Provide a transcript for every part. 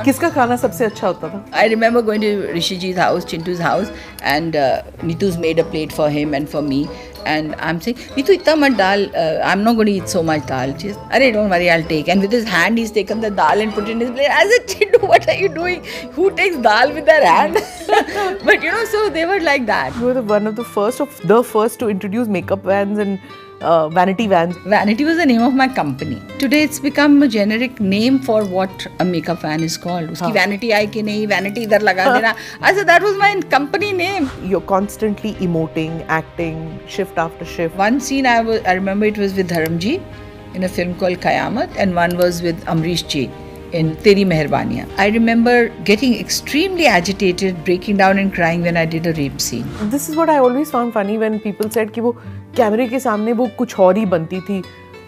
किसका खाना सबसे अच्छा होता था? I remember going to Rishiji's house, Chintu's house, and Nitu's made a plate for him and for me. And I'm saying, Nitu, itna mat dal, I'm not going to eat so much dal. She's, Arey, don't worry, I'll take. And with his hand, he's taken the dal and put it in his plate. I said, Chintu, what are you doing? Who takes dal with their hand? But so they were like that. You were one of the first to introduce makeup vans and vanity vans. Vanity was the name of my company. Today it's become a generic name for what a makeup van is called. Uski vanity आई कि नहीं, vanity इधर लगा देना. I said that was my company name. You're constantly emoting, acting, shift after shift. One scene I remember it was with Dharamji in a film called Qayamat, and one was with Amrish Ji in Teri Meherbaniyan. I remember getting extremely agitated, breaking down and crying when I did a rape scene. This is what I always found funny when people said कि वो कैमरे के सामने वो कुछ और ही बनती थी.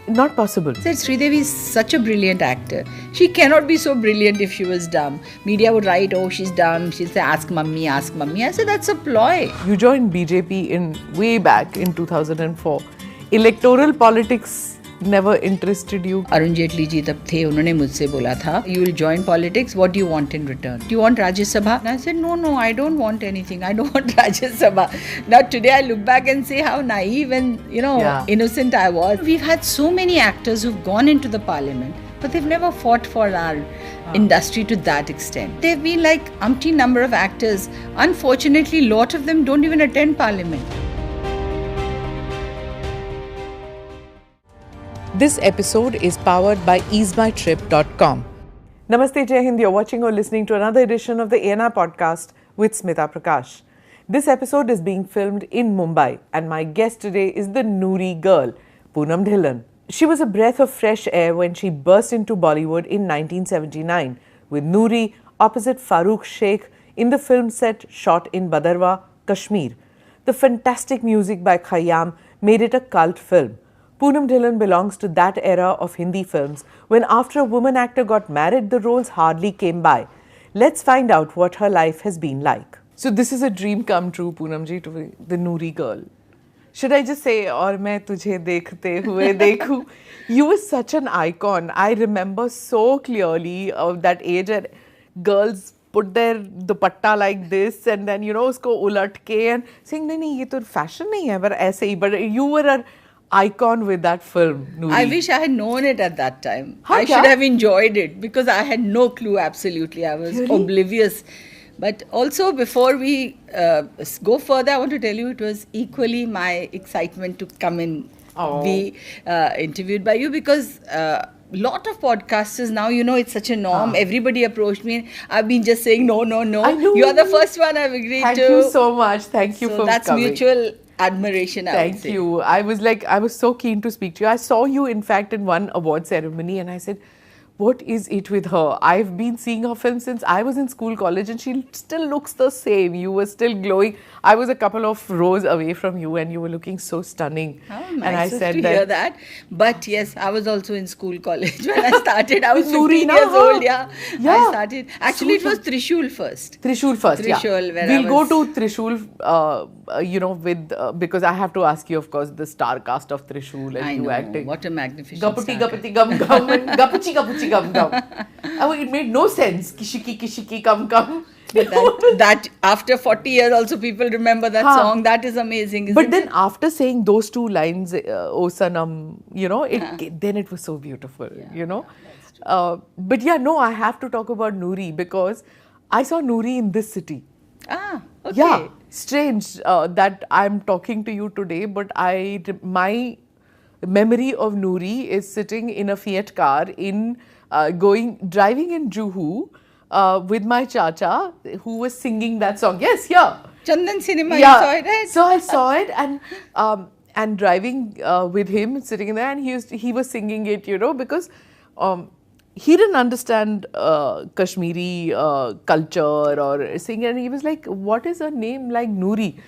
Not possible. I said Sridevi is such a brilliant actor. She cannot be so brilliant if she was dumb. Media would write, oh, she's dumb. She'd say, ask mummy, ask mummy. I said, that's a ploy. You joined BJP way back in 2004. Electoral politics never interested you. Arun Jaitley ji तब थे, उन्होंने मुझसे बोला था, you will join politics, what do you want in return? Do you want Rajya Sabha? And I said, no, I don't want anything. I don't want Rajya Sabha. Now today I look back and say how naive and, innocent I was. We've had so many actors who've gone into the parliament, but they've never fought for our industry to that extent. They've been like umpteen number of actors. Unfortunately, a lot of them don't even attend parliament. This episode is powered by easemytrip.com. Namaste, Jai Hind. You're watching or listening to another edition of the ANR podcast with Smita Prakash. This episode is being filmed in Mumbai, and my guest today is the Noori girl, Poonam Dhillon. She was a breath of fresh air when she burst into Bollywood in 1979 with Noori opposite Farooq Sheikh in the film set shot in Badarwa, Kashmir. The fantastic music by Khayyam made it a cult film. Poonam Dhillon belongs to that era of Hindi films when after a woman actor got married, the roles hardly came by. Let's find out what her life has been like. So this is a dream come true, Poonam ji, to be the Noori girl. Should I just say, aur main tujhe dekhte hue dekhu? You were such an icon. I remember so clearly of that age and girls put their dupatta like this and then, usko ulat ke and saying, nahi, ye to fashion nahi hai, but aise hi. But you were an icon with that film, Noori. I wish I had known it at that time. Huh, I should have enjoyed it because I had no clue absolutely. I was oblivious. But also before we go further, I want to tell you it was equally my excitement to come and be interviewed by you because lot of podcasters now, it's such a norm. Everybody approached me and I've been just saying no. I know. You're the first one I've agreed Thank to. Thank you so much. Thank you for that's coming. Mutual admiration, I would say. Thank you. I was so keen to speak to you. I saw you, in fact, in one award ceremony and I said, what is it with her? I've been seeing her film since I was in school, college, and she still looks the same. You were still glowing. I was a couple of rows away from you and you were looking so stunning. Oh, nice and I said to hear that. But yes, I was also in school, college. When I started, I was 15 Noori, years old. Yeah. Yeah. I started. Actually, it was Trishul first. Trishul first, Trishul, yeah. where We'll I was... go to Trishul, because I have to ask you, of course, the star cast of Trishul and I you know. acting. What a magnificent Gaputi, star gaputi, gum, gum, and gapuchi, gapuchi, gum, gum. It made no sense. Kishiki, kishiki, gum, gum. that after 40 years also people remember that song. That is amazing. But then after saying those two lines, O Sanam, then it was so beautiful, But yeah, no, I have to talk about Noori because I saw Noori in this city. Ah, okay. Yeah, strange that I'm talking to you today, but my memory of Noori is sitting in a Fiat car driving in Juhu with my chacha who was singing that song. Yes, yeah. Chandan Cinema, yeah. You saw it, right? So I saw it and driving with him, sitting there, and he was singing it, because he didn't understand Kashmiri culture or singing, and he was like, what is a name like Noori?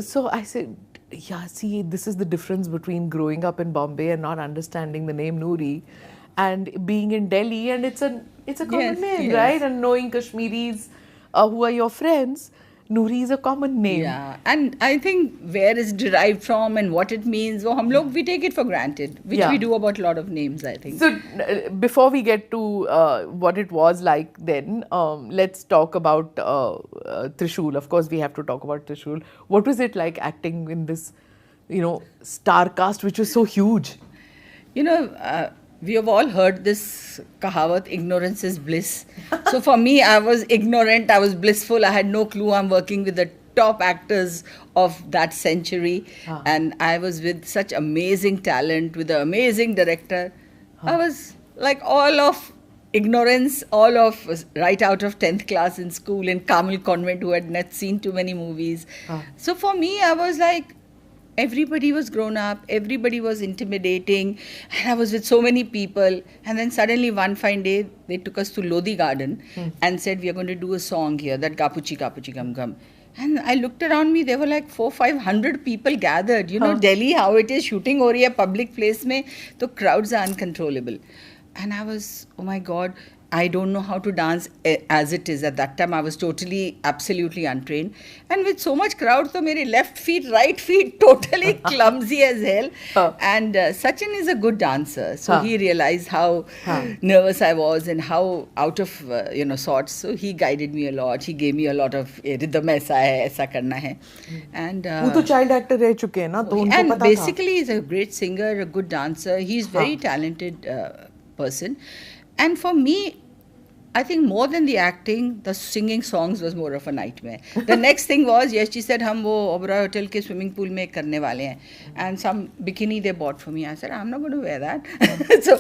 So I said, yeah, see, this is the difference between growing up in Bombay and not understanding the name Noori and being in Delhi, and it's a common name, right? And knowing Kashmiris who are your friends. Noori is a common name. Yeah, and I think where it's derived from and what it means, वो हम लोग we take it for granted, which we do about a lot of names, I think. So before we get to what it was like then, let's talk about Trishul. Of course, we have to talk about Trishul. What was it like acting in this, star cast which was so huge? We have all heard this kahawat, ignorance is bliss. So for me, I was ignorant, I was blissful, I had no clue I'm working with the top actors of that century. And I was with such amazing talent, with an amazing director. I was like all of ignorance, all of right out of 10th class in school in Carmel Convent who had not seen too many movies. So for me, I was like, everybody was grown up, everybody was intimidating, and I was with so many people. And then suddenly one fine day, they took us to Lodi Garden and said, we are going to do a song here, that Kapuchi Kapuchi Gum Gum. And I looked around me, there were like 400-500 people gathered. Delhi, how it is, shooting over a public place, mein, the crowds are uncontrollable. And I was, oh my God, I don't know how to dance as it is. At that time, I was totally, absolutely untrained. And with so much crowd, so my left feet, right feet, totally clumsy as hell. And Sachin is a good dancer. So he realized how nervous I was and how out of, sorts. So he guided me a lot. He gave me a lot of rhythm, aisa hai, aisa karna hai. And वो तो child actor रह चुके हैं ना, तो उनको and पता basically he's a great singer, a good dancer. He's very talented person. And for me, I think more than the acting, the singing songs was more of a nightmare. The next thing was, yes, she said, हम वो Oberoi Hotel के swimming pool में करने वाले हैं. And some bikini they bought for me. I said, I'm not going to wear that. So,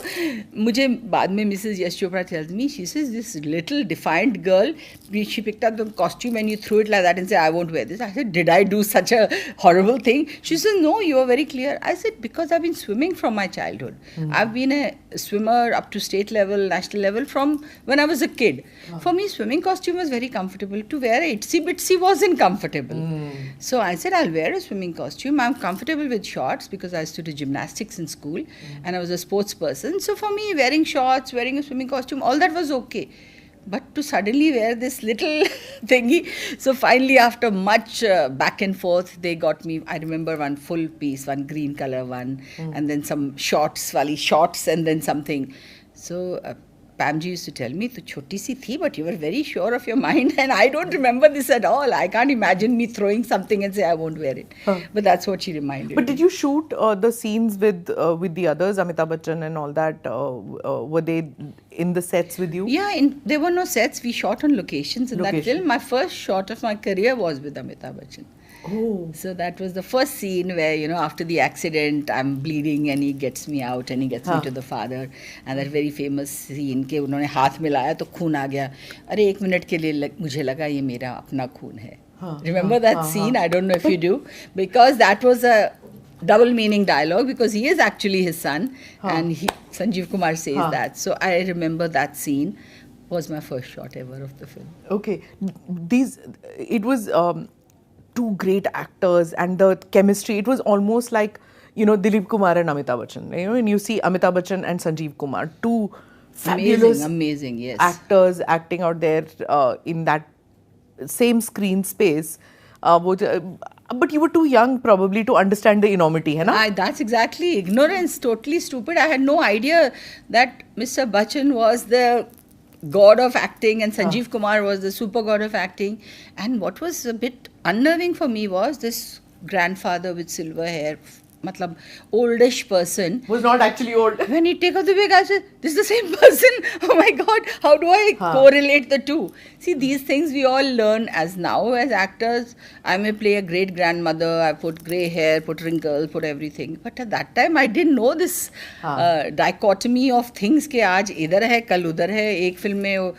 मुझे बाद में Mrs. Yash Chopra tells me, she says, this little defiant girl, she picked up the costume and you threw it like that and said, I won't wear this. I said, did I do such a horrible thing? She says, no, you are very clear. I said, because I've been swimming from my childhood. I've been a swimmer up to state level, national level from when I was a kid. For me, swimming costume was very comfortable. To wear a itsy bitsy wasn't comfortable. So I said, I'll wear a swimming costume. I'm comfortable with shorts because I used to do gymnastics in school and I was a sports person. So for me, wearing shorts, wearing a swimming costume, all that was okay. But to suddenly wear this little thingy, so finally after much back and forth, they got me, I remember one full piece, one green color one, and then some shorts and then something. So Pamji used to tell me, "Tu choti si thi, but you were very sure of your mind." And I don't remember this at all. I can't imagine me throwing something and say I won't wear it. But that's what she reminded me. But did you shoot the scenes with the others, Amitabh Bachchan and all that? Were they in the sets with you? Yeah, there were no sets. We shot on locations in that film. My first shot of my career was with Amitabh Bachchan. Oh. So that was the first scene where, after the accident, I'm bleeding and he gets me out and he gets me to the father. And that very famous scene के उन्होंने हाथ मिलाया तो खून आ गया. अरे 1 minute के लिए मुझे लगा ये मेरा अपना खून है. Remember that scene? I don't know if you do. Because that was a double meaning dialogue because he is actually his son and Sanjeev Kumar says that. So I remember that scene was my first shot ever of the film. Okay. It was two great actors and the chemistry, it was almost like, Dilip Kumar and Amitabh Bachchan. And you see Amitabh Bachchan and Sanjeev Kumar, two fabulous amazing, yes, actors acting out there in that same screen space. But you were too young probably to understand the enormity, hai na? That's exactly ignorance, totally stupid. I had no idea that Mr. Bachchan was the god of acting and Sanjeev Kumar was the super god of acting. And what was a bit unnerving for me was this grandfather with silver hair, matlab oldish person. Was not actually old. When he take off the wig, I said, this is the same person. Oh my God, how do I correlate the two? See, these things we all learn as actors. I may play a great grandmother, I put grey hair, put wrinkles, put everything. But at that time, I didn't know this dichotomy of things के आज इधर है, कल उधर है. एक film में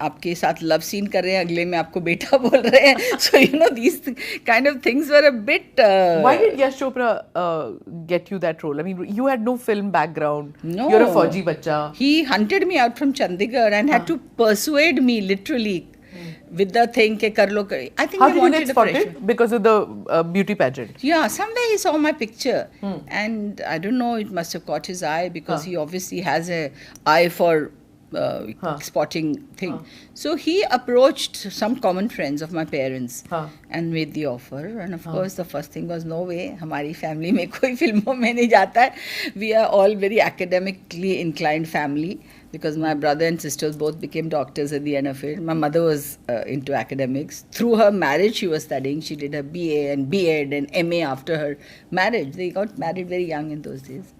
आपके साथ love scene कर रहे हैं, अगले में आपको बेटा बोल रहे हैं. So, these kind of things were a bit... Why did Yash Chopra get you that role? I mean, you had no film background. No. You're a Fauji bacha. He hunted me out from Chandigarh and had to persuade me literally with the thing ke kar lo. I think how did you get spotted? Because of the beauty pageant? Yeah, somewhere he saw my picture and I don't know, it must have caught his eye because he obviously has an eye for spotting thing. So he approached some common friends of my parents and made the offer. And of course, the first thing was, no way, हमारी family में कोई फिल्मों में नहीं जाता है. We are all very academically inclined family, because my brother and sisters both became doctors at the end of it. My mother was into academics. Through her marriage, she was studying. She did her BA and B.Ed and MA after her marriage. They got married very young in those days.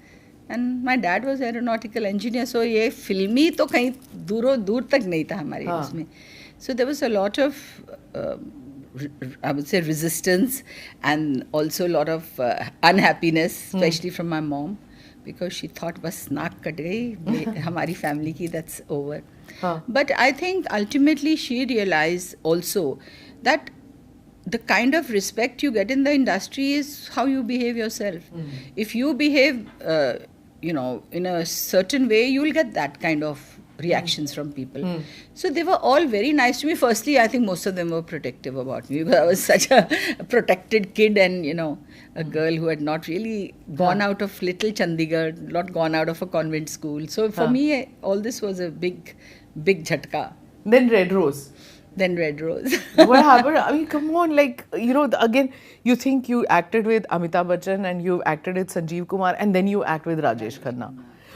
And my dad was aeronautical engineer, so ये फिल्मी तो कहीं दूर तक नहीं था हमारे उसमें. So there was a lot of I would say resistance, and also a lot of unhappiness, especially from my mom, because she thought बस नाक कट गई हमारी family की, that's over. But I think ultimately she realized also that the kind of respect you get in the industry is how you behave yourself. If you behave in a certain way, you will get that kind of reactions from people. So they were all very nice to me. Firstly, I think most of them were protective about me, because I was such a protected kid, and a girl who had not really gone out of little Chandigarh, not gone out of a convent school. So for me, all this was a big jhatka. Then Red Rose. What happened? I mean, come on, again, you think you acted with Amitabh Bachchan and you acted with Sanjeev Kumar, and then you act with Rajesh Khanna.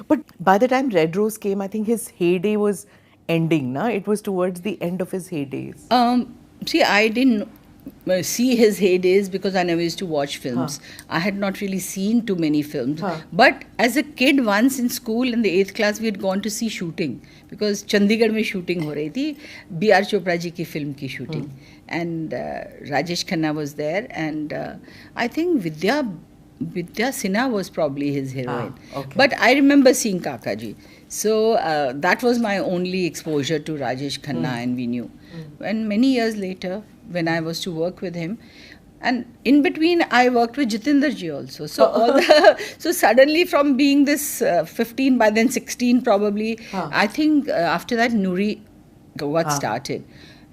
But by the time Red Rose came, I think his heyday was ending, na? It was towards the end of his heydays. See, I didn't see his heydays because I never used to watch films. I had not really seen too many films. But as a kid, once in school in the 8th class, we had gone to see shooting, because Chandigarh mein shooting ho rahi thi, B.R. Chopra ji ki film ki shooting. And Rajesh Khanna was there, and I think Vidya Sinha was probably his heroine. Okay. But I remember seeing Kaka ji. So that was my only exposure to Rajesh Khanna, and we knew. And many years later, when I was to work with him, and in between I worked with Jitendra ji also. So so suddenly, from being this 15, by then 16 probably, I think after that Nuri got started.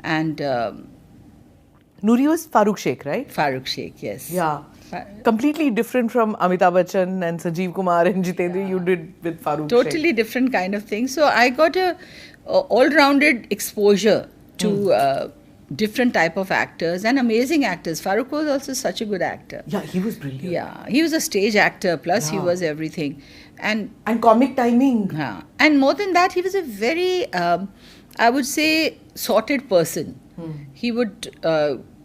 And Nuri was Farooq Sheikh, right? Farooq Sheikh, yes. Yeah. Completely different from Amitabh Bachchan and Sanjeev Kumar and Jitendra. You did with Farooq Sheikh. Totally different kind of thing. So I got a all-rounded exposure to different type of actors, and amazing actors. Farooq was also such a good actor. Yeah, he was brilliant. Yeah, he was a stage actor, plus he was everything. And comic timing. And more than that, he was a very, I would say, sorted person. He would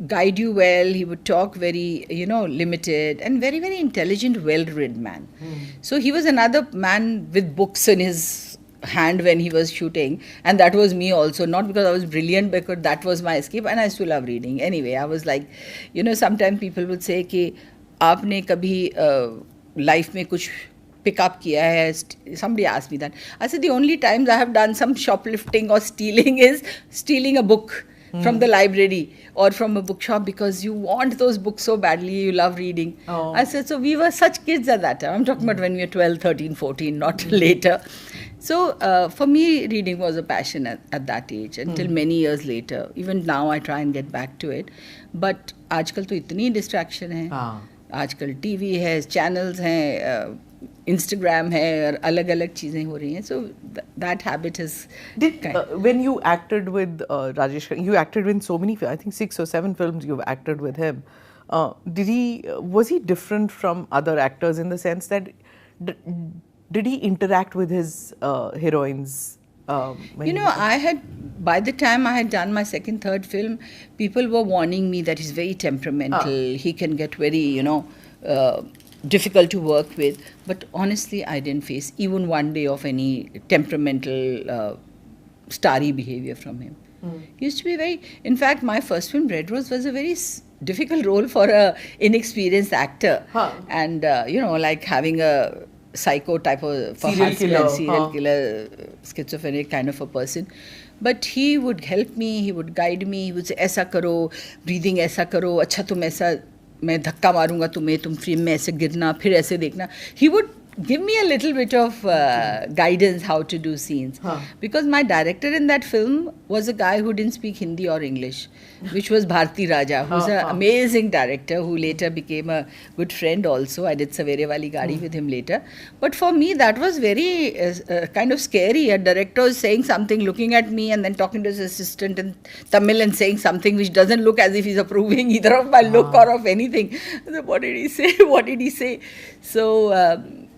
guide you well, he would talk very, limited, and very, very intelligent, well-read man. So he was another man with books in his hand when he was shooting, and that was me also, not because I was brilliant, because that was my escape, and I used to love reading. Anyway, I was like, sometimes people would say कि आपने कभी life में कुछ pick up kiya hai. Somebody asked me that. I said the only times I have done some shoplifting or stealing is stealing a book from the library or from a bookshop, because you want those books so badly, you love reading. I said, so we were such kids at that time. I'm talking about when we were 12, 13, 14, not later. So for me, reading was a passion at that age, until many years later. Even now I try and get back to it. But आजकल तो इतनी distraction है. आजकल TV है, channels हैं, Instagram है, और अलग-अलग चीजें हो रही हैं. So that habit is... when you acted with Rajesh, you acted in so many, I think 6 or 7 films you've acted with him. Was he different from other actors in the sense that... Did he interact with his heroines? By the time I had done my second, third film, people were warning me that he's very temperamental. He can get very, difficult to work with. But honestly, I didn't face even one day of any temperamental, starry behavior from him. He used to be very... In fact, my first film, Red Rose, was a very difficult role for an inexperienced actor. And, like having a psycho type of serial killer, schizophrenic kind of a person. But he would help me, he would guide me, he would say, ऐसा करो, breathing ऐसा करो, अच्छा तुम ऐसा, मैं धक्का मारूंगा तुम्हें, तुम फ्रेम में ऐसे गिरना, फिर ऐसे देखना. He would give me a little bit of guidance how to do scenes. Because my director in that film was a guy who didn't speak Hindi or English, which was Bharti Raja, who's an amazing director who later became a good friend also. I did Savere Wali Gaadi with him later. But for me, that was very kind of scary. A director is saying something, looking at me, and then talking to his assistant in Tamil and saying something which doesn't look as if he's approving either of my look or of anything. So what did he say? What did he say? So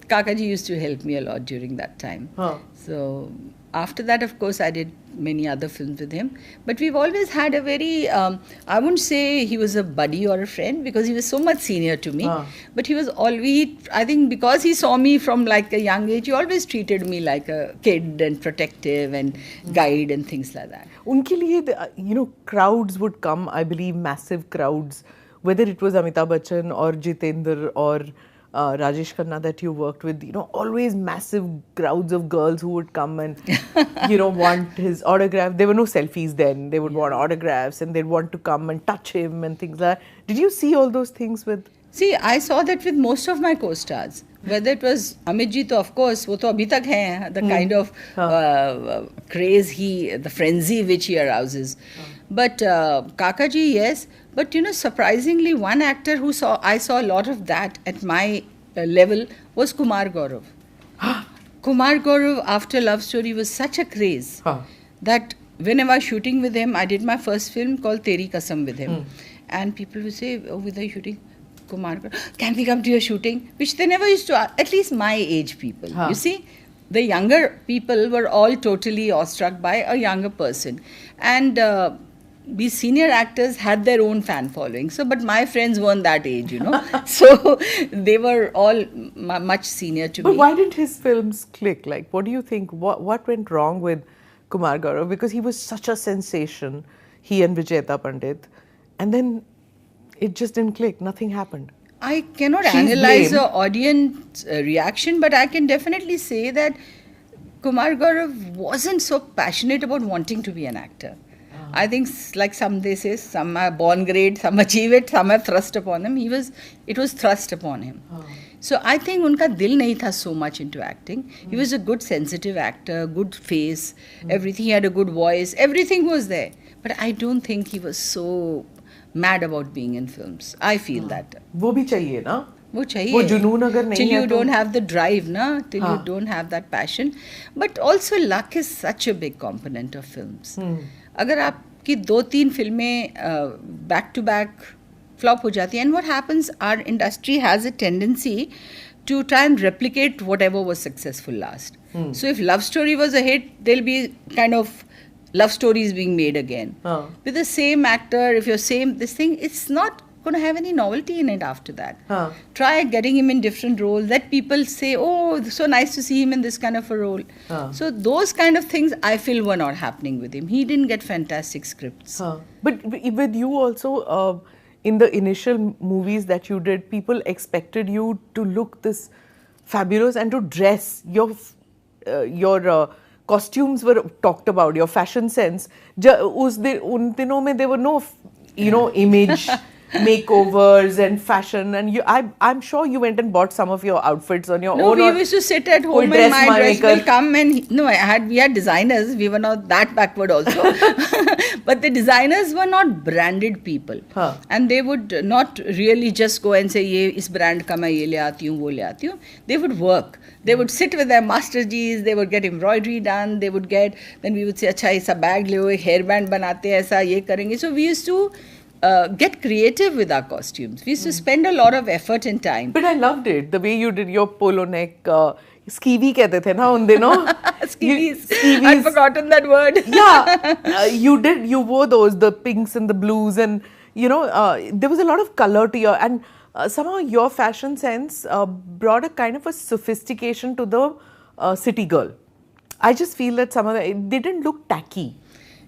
Kakaji used to help me a lot during that time. So after that, of course, I did many other films with him. But we've always had a very, I wouldn't say he was a buddy or a friend because he was so much senior to me. But he was always, I think because he saw me from like a young age, he always treated me like a kid and protective and guide and things like that. Unke liye, you know, crowds would come, I believe, massive crowds, whether it was Amitabh Bachchan or Jitendra or Rajesh Khanna that you worked with, you know, always massive crowds of girls who would come and, you know, want his autograph. There were no selfies then. They would want autographs and they'd want to come and touch him and things like that. Did you see all those things with? See, I saw that with most of my co-stars. Whether it was Amit ji, to of course, wo to abhi tak hai, the kind of craze the frenzy which he arouses. But Kakaji, yes. But you know, surprisingly, one actor who I saw a lot of that at my level was Kumar Gaurav. Kumar Gaurav after Love Story was such a craze that whenever I was shooting with him, I did my first film called Teri Kasam with him. And people would say, oh, with the shooting, Kumar Gaurav, can we come to your shooting? Which they never used to ask, at least my age people. You see, the younger people were all totally awestruck by a younger person. And these senior actors had their own fan following. So, but my friends weren't that age, you know. So, they were all much senior to me. But why didn't his films click? Like, what do you think? What went wrong with Kumar Gaurav? Because he was such a sensation, he and Vijayta Pandit. And then it just didn't click. Nothing happened. I cannot analyze the audience reaction, but I can definitely say that Kumar Gaurav wasn't so passionate about wanting to be an actor. I think, like they say, some are born great, some achieve it, some are thrust upon him. It was thrust upon him. So I think unka dil nahi tha so much into acting. He was a good sensitive actor, good face, everything. He had a good voice, everything was there. But I don't think he was so mad about being in films. I feel that. वो भी चाहिए ना? वो चाहिए. वो जुनून अगर नहीं till है you don't have the drive, na? Till you don't have that passion. But also luck is such a big component of films. अगर आपकी 2-3 फिल्में back to back flop हो जाती हैं, and what happens, our industry has a tendency to try and replicate whatever was successful last. So if Love Story was a hit, there'll be kind of love stories being made again. With the same actor, if you're this thing, it's not going to have any novelty in it after that. Try getting him in different roles. Let people say, oh, so nice to see him in this kind of a role. So those kind of things I feel were not happening with him. He didn't get fantastic scripts. But with you also, in the initial movies that you did, people expected you to look this fabulous and to dress. Your costumes were talked about, your fashion sense. Un dino mein there were no, image makeovers and fashion, and I'm sure you went and bought some of your outfits on your own. No, we used to sit at home and my dress will come and we had designers. We were not that backward also, but the designers were not branded people, and they would not really just go and say, "Ye is brand ka main ye le aati hu, wo le aati hu." They would work. They would sit with their master G's. They would get embroidery done. Then we would say, "Acha, aisa bag le, hairband banate, aisa ye karenge." So we used to get creative with our costumes. We used to spend a lot of effort and time. But I loved it, the way you did your polo neck. Skeevy कहते थे ना उन दिनों. Skeevies. I've forgotten that word. Yeah, you wore those, the pinks and the blues, and there was a lot of color to your, and somehow your fashion sense brought a kind of a sophistication to the city girl. I just feel that they didn't look tacky.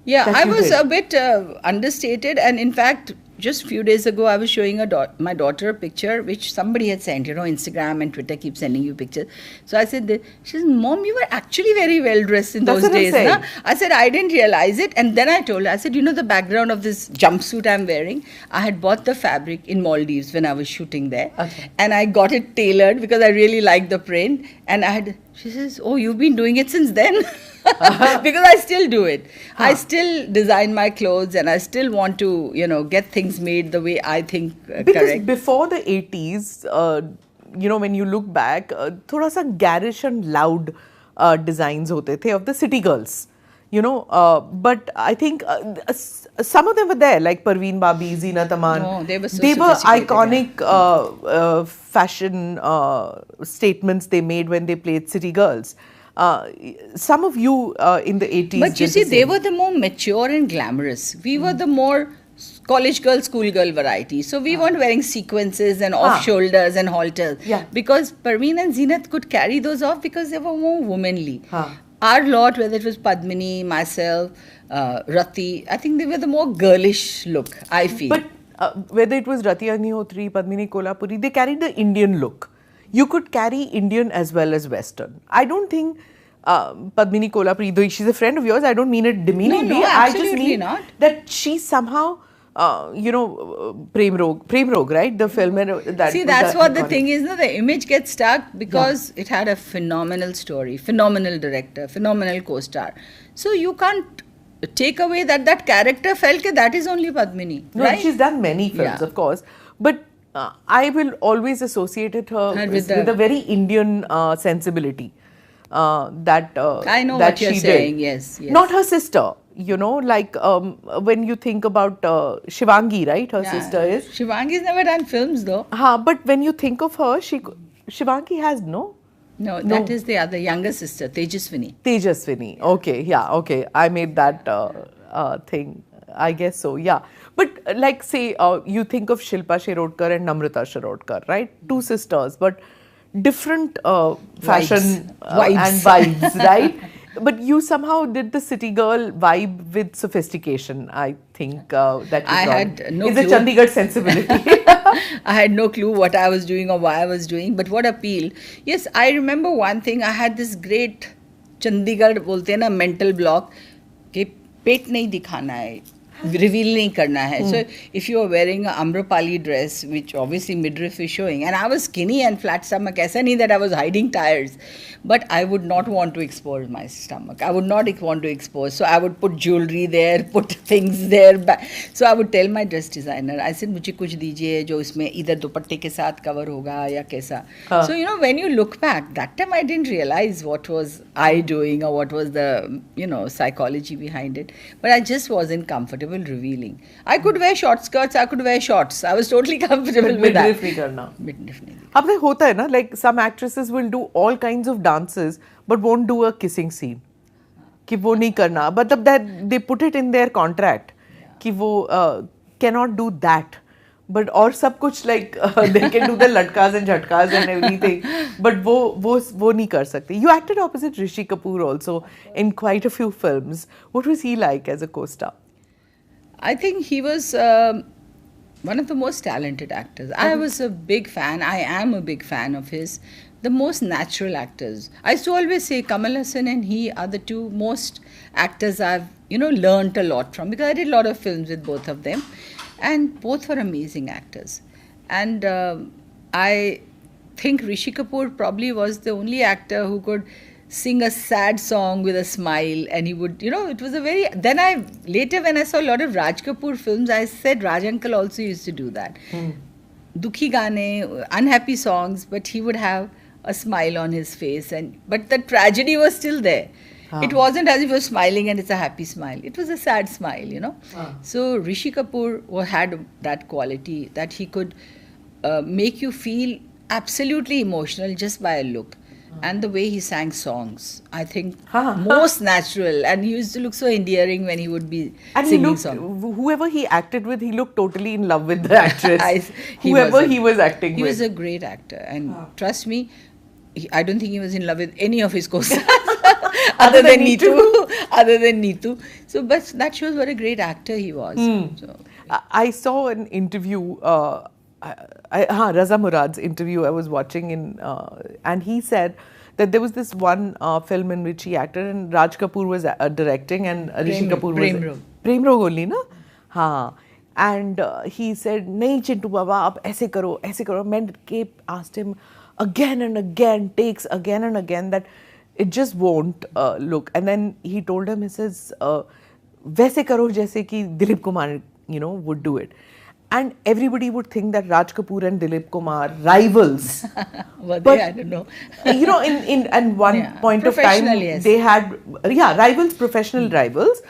Yeah, I was a bit understated, and in fact, just few days ago, I was showing my daughter a picture which somebody had sent. Instagram and Twitter keep sending you pictures. So I said, she says, Mom, you were actually very well dressed in those days. Na? I said, I didn't realize it. And then I told her, I said, the background of this jumpsuit I'm wearing, I had bought the fabric in Maldives when I was shooting there. Okay. And I got it tailored because I really liked the print. And she says, oh, you've been doing it since then? Because I still do it. I still design my clothes and I still want to, get things made the way I think because correct. Before the 80s, when you look back, thoda sa garish and loud designs hote the of the city girls. But I think some of them were there, like Parveen Babi, Zeenat Aman. No, they were iconic fashion statements they made when they played city girls. Some of you in the 80s. But you see, they were the more mature and glamorous. We were the more college girl, school girl variety. So we weren't wearing sequences and off shoulders and halters. Yeah. Because Parveen and Zeenat could carry those off because they were more womanly. Our lot, whether it was Padmini, myself, Rati, I think they were the more girlish look, I feel. But whether it was Rati Agnihotri, Padmini Kolhapuri, they carried the Indian look. You could carry Indian as well as Western. I don't think Padmini Kolhapuri, though she's a friend of yours, I don't mean it demeaningly. No, I just mean not. that she somehow, Prem Rog, right? The film. That's what the thing is. The image gets stuck because it had a phenomenal story, phenomenal director, phenomenal co-star. So you can't take away that character felt that is only Padmini. No, right? She's done many films, of course. But I will always associate her with a very Indian sensibility that I know that what you're she saying. Did. Yes. Not her sister. Like when you think about Shivangi, right? Her sister is. Shivangi's never done films though. But when you think of her, Shivangi has no. No, that is the other younger sister, Tejaswini. Tejaswini. Okay, yeah, okay. I made that thing. I guess so, yeah. But like say, you think of Shilpa Shirodkar and Namrata Shirodkar, right? Two sisters, but different fashion and vibes, right? But you somehow did the city girl vibe with sophistication, I think that you had no clue. It's a Chandigarh sensibility. I had no clue what I was doing or why I was doing, but what appealed. Yes, I remember one thing. I had this great Chandigarh bolte hain na mental block कि पेट नहीं दिखाना है, reveal नहीं करना है. So if you are wearing a Amrapali dress, which obviously midriff is showing, and I was skinny and flat stomach, ऐसा नहीं that I was hiding tires, but I would not want to expose my stomach. I would not want to expose. So I would put jewelry there, put things there. So I would tell my dress designer, I said मुझे कुछ दीजिए जो इसमें इधर दुपट्टे के साथ cover होगा या कैसा. So when you look back, that time I didn't realize what was I doing or what was the psychology behind it. But I just wasn't comfortable revealing. I could wear short skirts, I could wear shorts. I was totally comfortable with that. Midriff नहीं. अब तो होता है ना, like some actresses will do all kinds of dances but won't do a kissing scene. कि वो नहीं करना. But that they put it in their contract कि वो cannot do that. But और सब कुछ like they can do the latkas and jhatkas and everything. But वो नहीं कर सकते. You acted opposite Rishi Kapoor also in quite a few films. What was he like as a co-star? I think he was one of the most talented actors. I was a big fan. I am a big fan of his. The most natural actors. I used to always say Kamal Haasan and he are the two most actors I've learned a lot from, because I did a lot of films with both of them, and both were amazing actors. And I think Rishi Kapoor probably was the only actor who could sing a sad song with a smile, and he would, it was a very... Then later when I saw a lot of Raj Kapoor films, I said Raj Uncle also used to do that. Dukhi gaane, unhappy songs, but he would have a smile on his face, but the tragedy was still there. It wasn't as if he was smiling and it's a happy smile. It was a sad smile, So Rishi Kapoor had that quality that he could make you feel absolutely emotional just by a look. And the way he sang songs, I think most natural. And he used to look so endearing when he would be singing songs. Whoever he acted with, he looked totally in love with the actress. Whoever he was acting with. He was a great actor. And trust me, I don't think he was in love with any of his co-stars. other than Neetu. So, but that shows what a great actor he was. So, I saw an interview, Raza Murad's interview I was watching and he said that there was this one film in which he acted and Raj Kapoor was directing and Rishi Kapoor was... Prem Rog only, na? हाँ. And he said, नहीं चिंटू बाबा आप ऐसे करो. Men asked him again and again, takes again and again, that it just won't look. And then he told him, he says, वैसे करो जैसे कि Dilip Kumar, would do it. And everybody would think that Raj Kapoor and Dilip Kumar rivals. But I don't know. In one point of time, yes. They had rivals, professional rivals.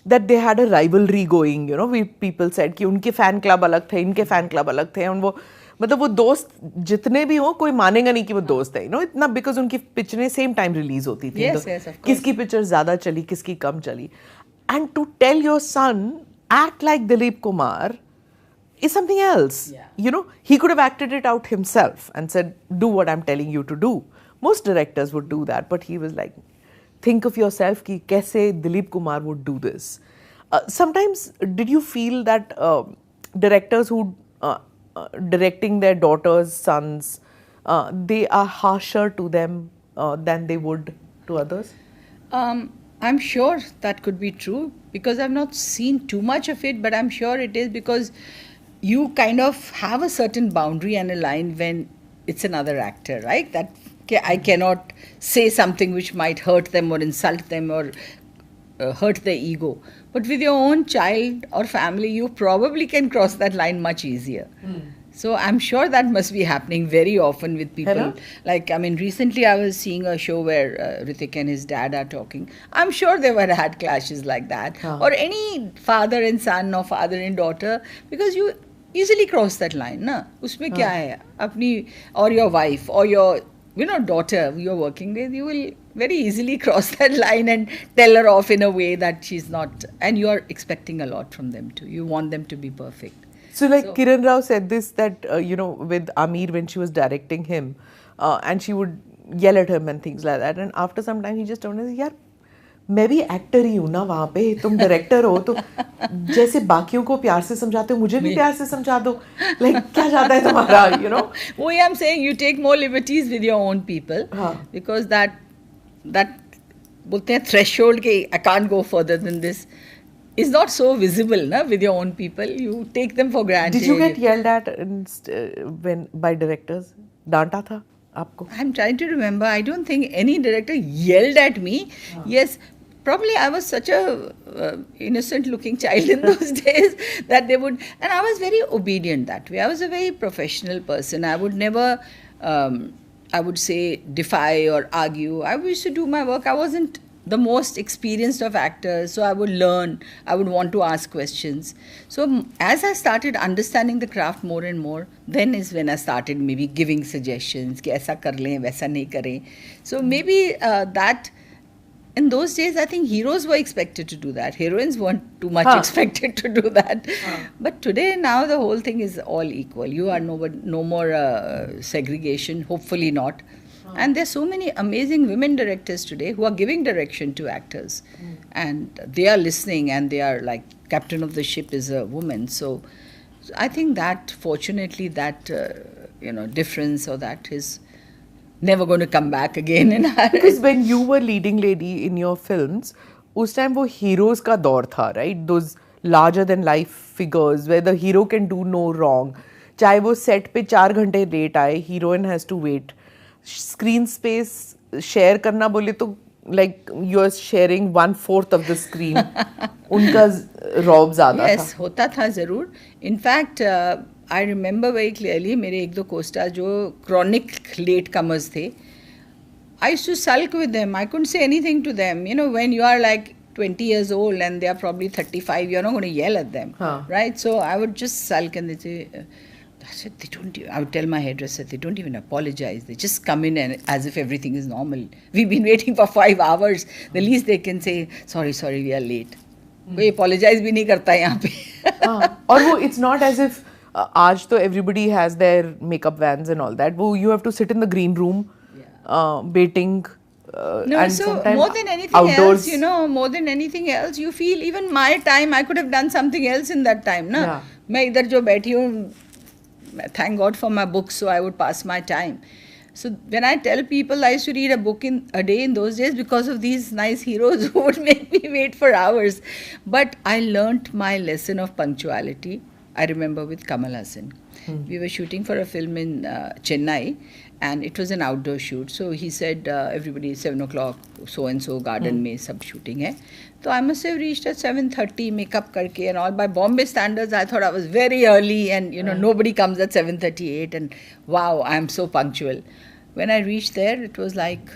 That they had a rivalry going, people said कि उनके fan club अलग थे, इनके fan club अलग थे, और वो दोस्त जितने भी हो कोई मानेगा नहीं कि वो दोस्त है, इतना because उनकी पिक्चरें same time release होती थी. Yes, of course. किसकी पिक्चर ज़्यादा चली, किसकी कम चली. And to tell your son act like Dilip Kumar is something else. Yeah. He could have acted it out himself and said, do what I'm telling you to do. Most directors would do that, but he was like, think of yourself कि कैसे Dilip Kumar would do this. Sometimes did you feel that directors who directing their daughters, sons, they are harsher to them than they would to others? I'm sure that could be true because I've not seen too much of it, but I'm sure it is because you kind of have a certain boundary and a line when it's another actor, right? That I cannot say something which might hurt them or insult them or hurt their ego. But with your own child or family, you probably can cross that line much easier. So I'm sure that must be happening very often with people. Hello? Like, recently I was seeing a show where Hrithik and his dad are talking. I'm sure they were had clashes like that. Or any father and son or father and daughter, because you easily cross that line. Na? Usme kya hai? Apni, or your wife or your daughter you're working with, you will very easily cross that line and tell her off in a way that she's not, and you're expecting a lot from them too. You want them to be perfect. So Kiran Rao said this, that, with Aamir when she was directing him, and she would yell at him and things like that. And after some time, he just told her, yaar, मैं भी actor ही हूँ ना वहाँ पे, तुम director हो तो जैसे बाकियों को प्यार से समझाते हो मुझे भी प्यार से समझा दो. Like क्या जाता है तुम्हारा, Well, I'm saying you take more liberties with your own people because that बोलते हैं threshold के I can't go further than this is not so visible na, with your own people. You take them for granted. Did you get yelled at by directors? डांटा था आपको? I'm trying to remember. I don't think any director yelled at me. Yes. Probably I was such a innocent looking child in those days that they would, and I was very obedient that way. I was a very professional person. I would never, I would say, defy or argue. I used to do my work. I wasn't the most experienced of actors, so I would learn. I would want to ask questions. So as I started understanding the craft more and more, then is when I started maybe giving suggestions, कि ऐसा कर लें, वैसा नहीं करें. So maybe that. In those days, I think heroes were expected to do that. Heroines weren't too much expected to do that. But today, now the whole thing is all equal. You are no more segregation, hopefully not. And there's so many amazing women directors today who are giving direction to actors. And they are listening and they are like, captain of the ship is a woman. So I think that, fortunately, that, difference or that is never going to come back again. Because when you were leading lady in your films, उस time वो heroes का दौर था, right? Those larger than life figures where the hero can do no wrong. चाहे वो set पे 4 घंटे late आए, heroine has to wait. Screen space share करना बोले तो like you're sharing 1/4 of the screen. उनका रौब ज़्यादा था. Yes, होता था ज़रूर. In fact, I remember very clearly, मेरे एक दो co-stars जो chronic latecomers थे, I used to sulk with them. I couldn't say anything to them. When you are like 20 years old and they are probably 35, you're not going to yell at them, right? So I would just sulk and they say, I would tell my hairdresser, they don't even apologize. They just come in and as if everything is normal. We've been waiting for 5 hours. The least they can say, sorry, we are late. कोई apologize भी नहीं करता यहाँ पे. और वो it's not as if आज तो everybody has their makeup vans and all that. You have to sit in the green room, waiting No, and so sometimes more than anything outdoors. else, more than anything else, you feel even my time, I could have done something else in that time, na? Yeah. मैं इधर जो बैठी हूँ, thank God for my books, so I would pass my time. So when I tell people I used to read a book in a day in those days because of these nice heroes who would make me wait for hours. But I learnt my lesson of punctuality, I remember, with Kamal Hassan. We were shooting for a film in Chennai, and it was an outdoor shoot. So he said, everybody, 7 o'clock, so-and-so garden mein sab shooting hai. So I must have reached at 7:30, makeup karke and all. By Bombay standards, I thought I was very early, and nobody comes at 7:38, and wow, I am so punctual. When I reached there, it was like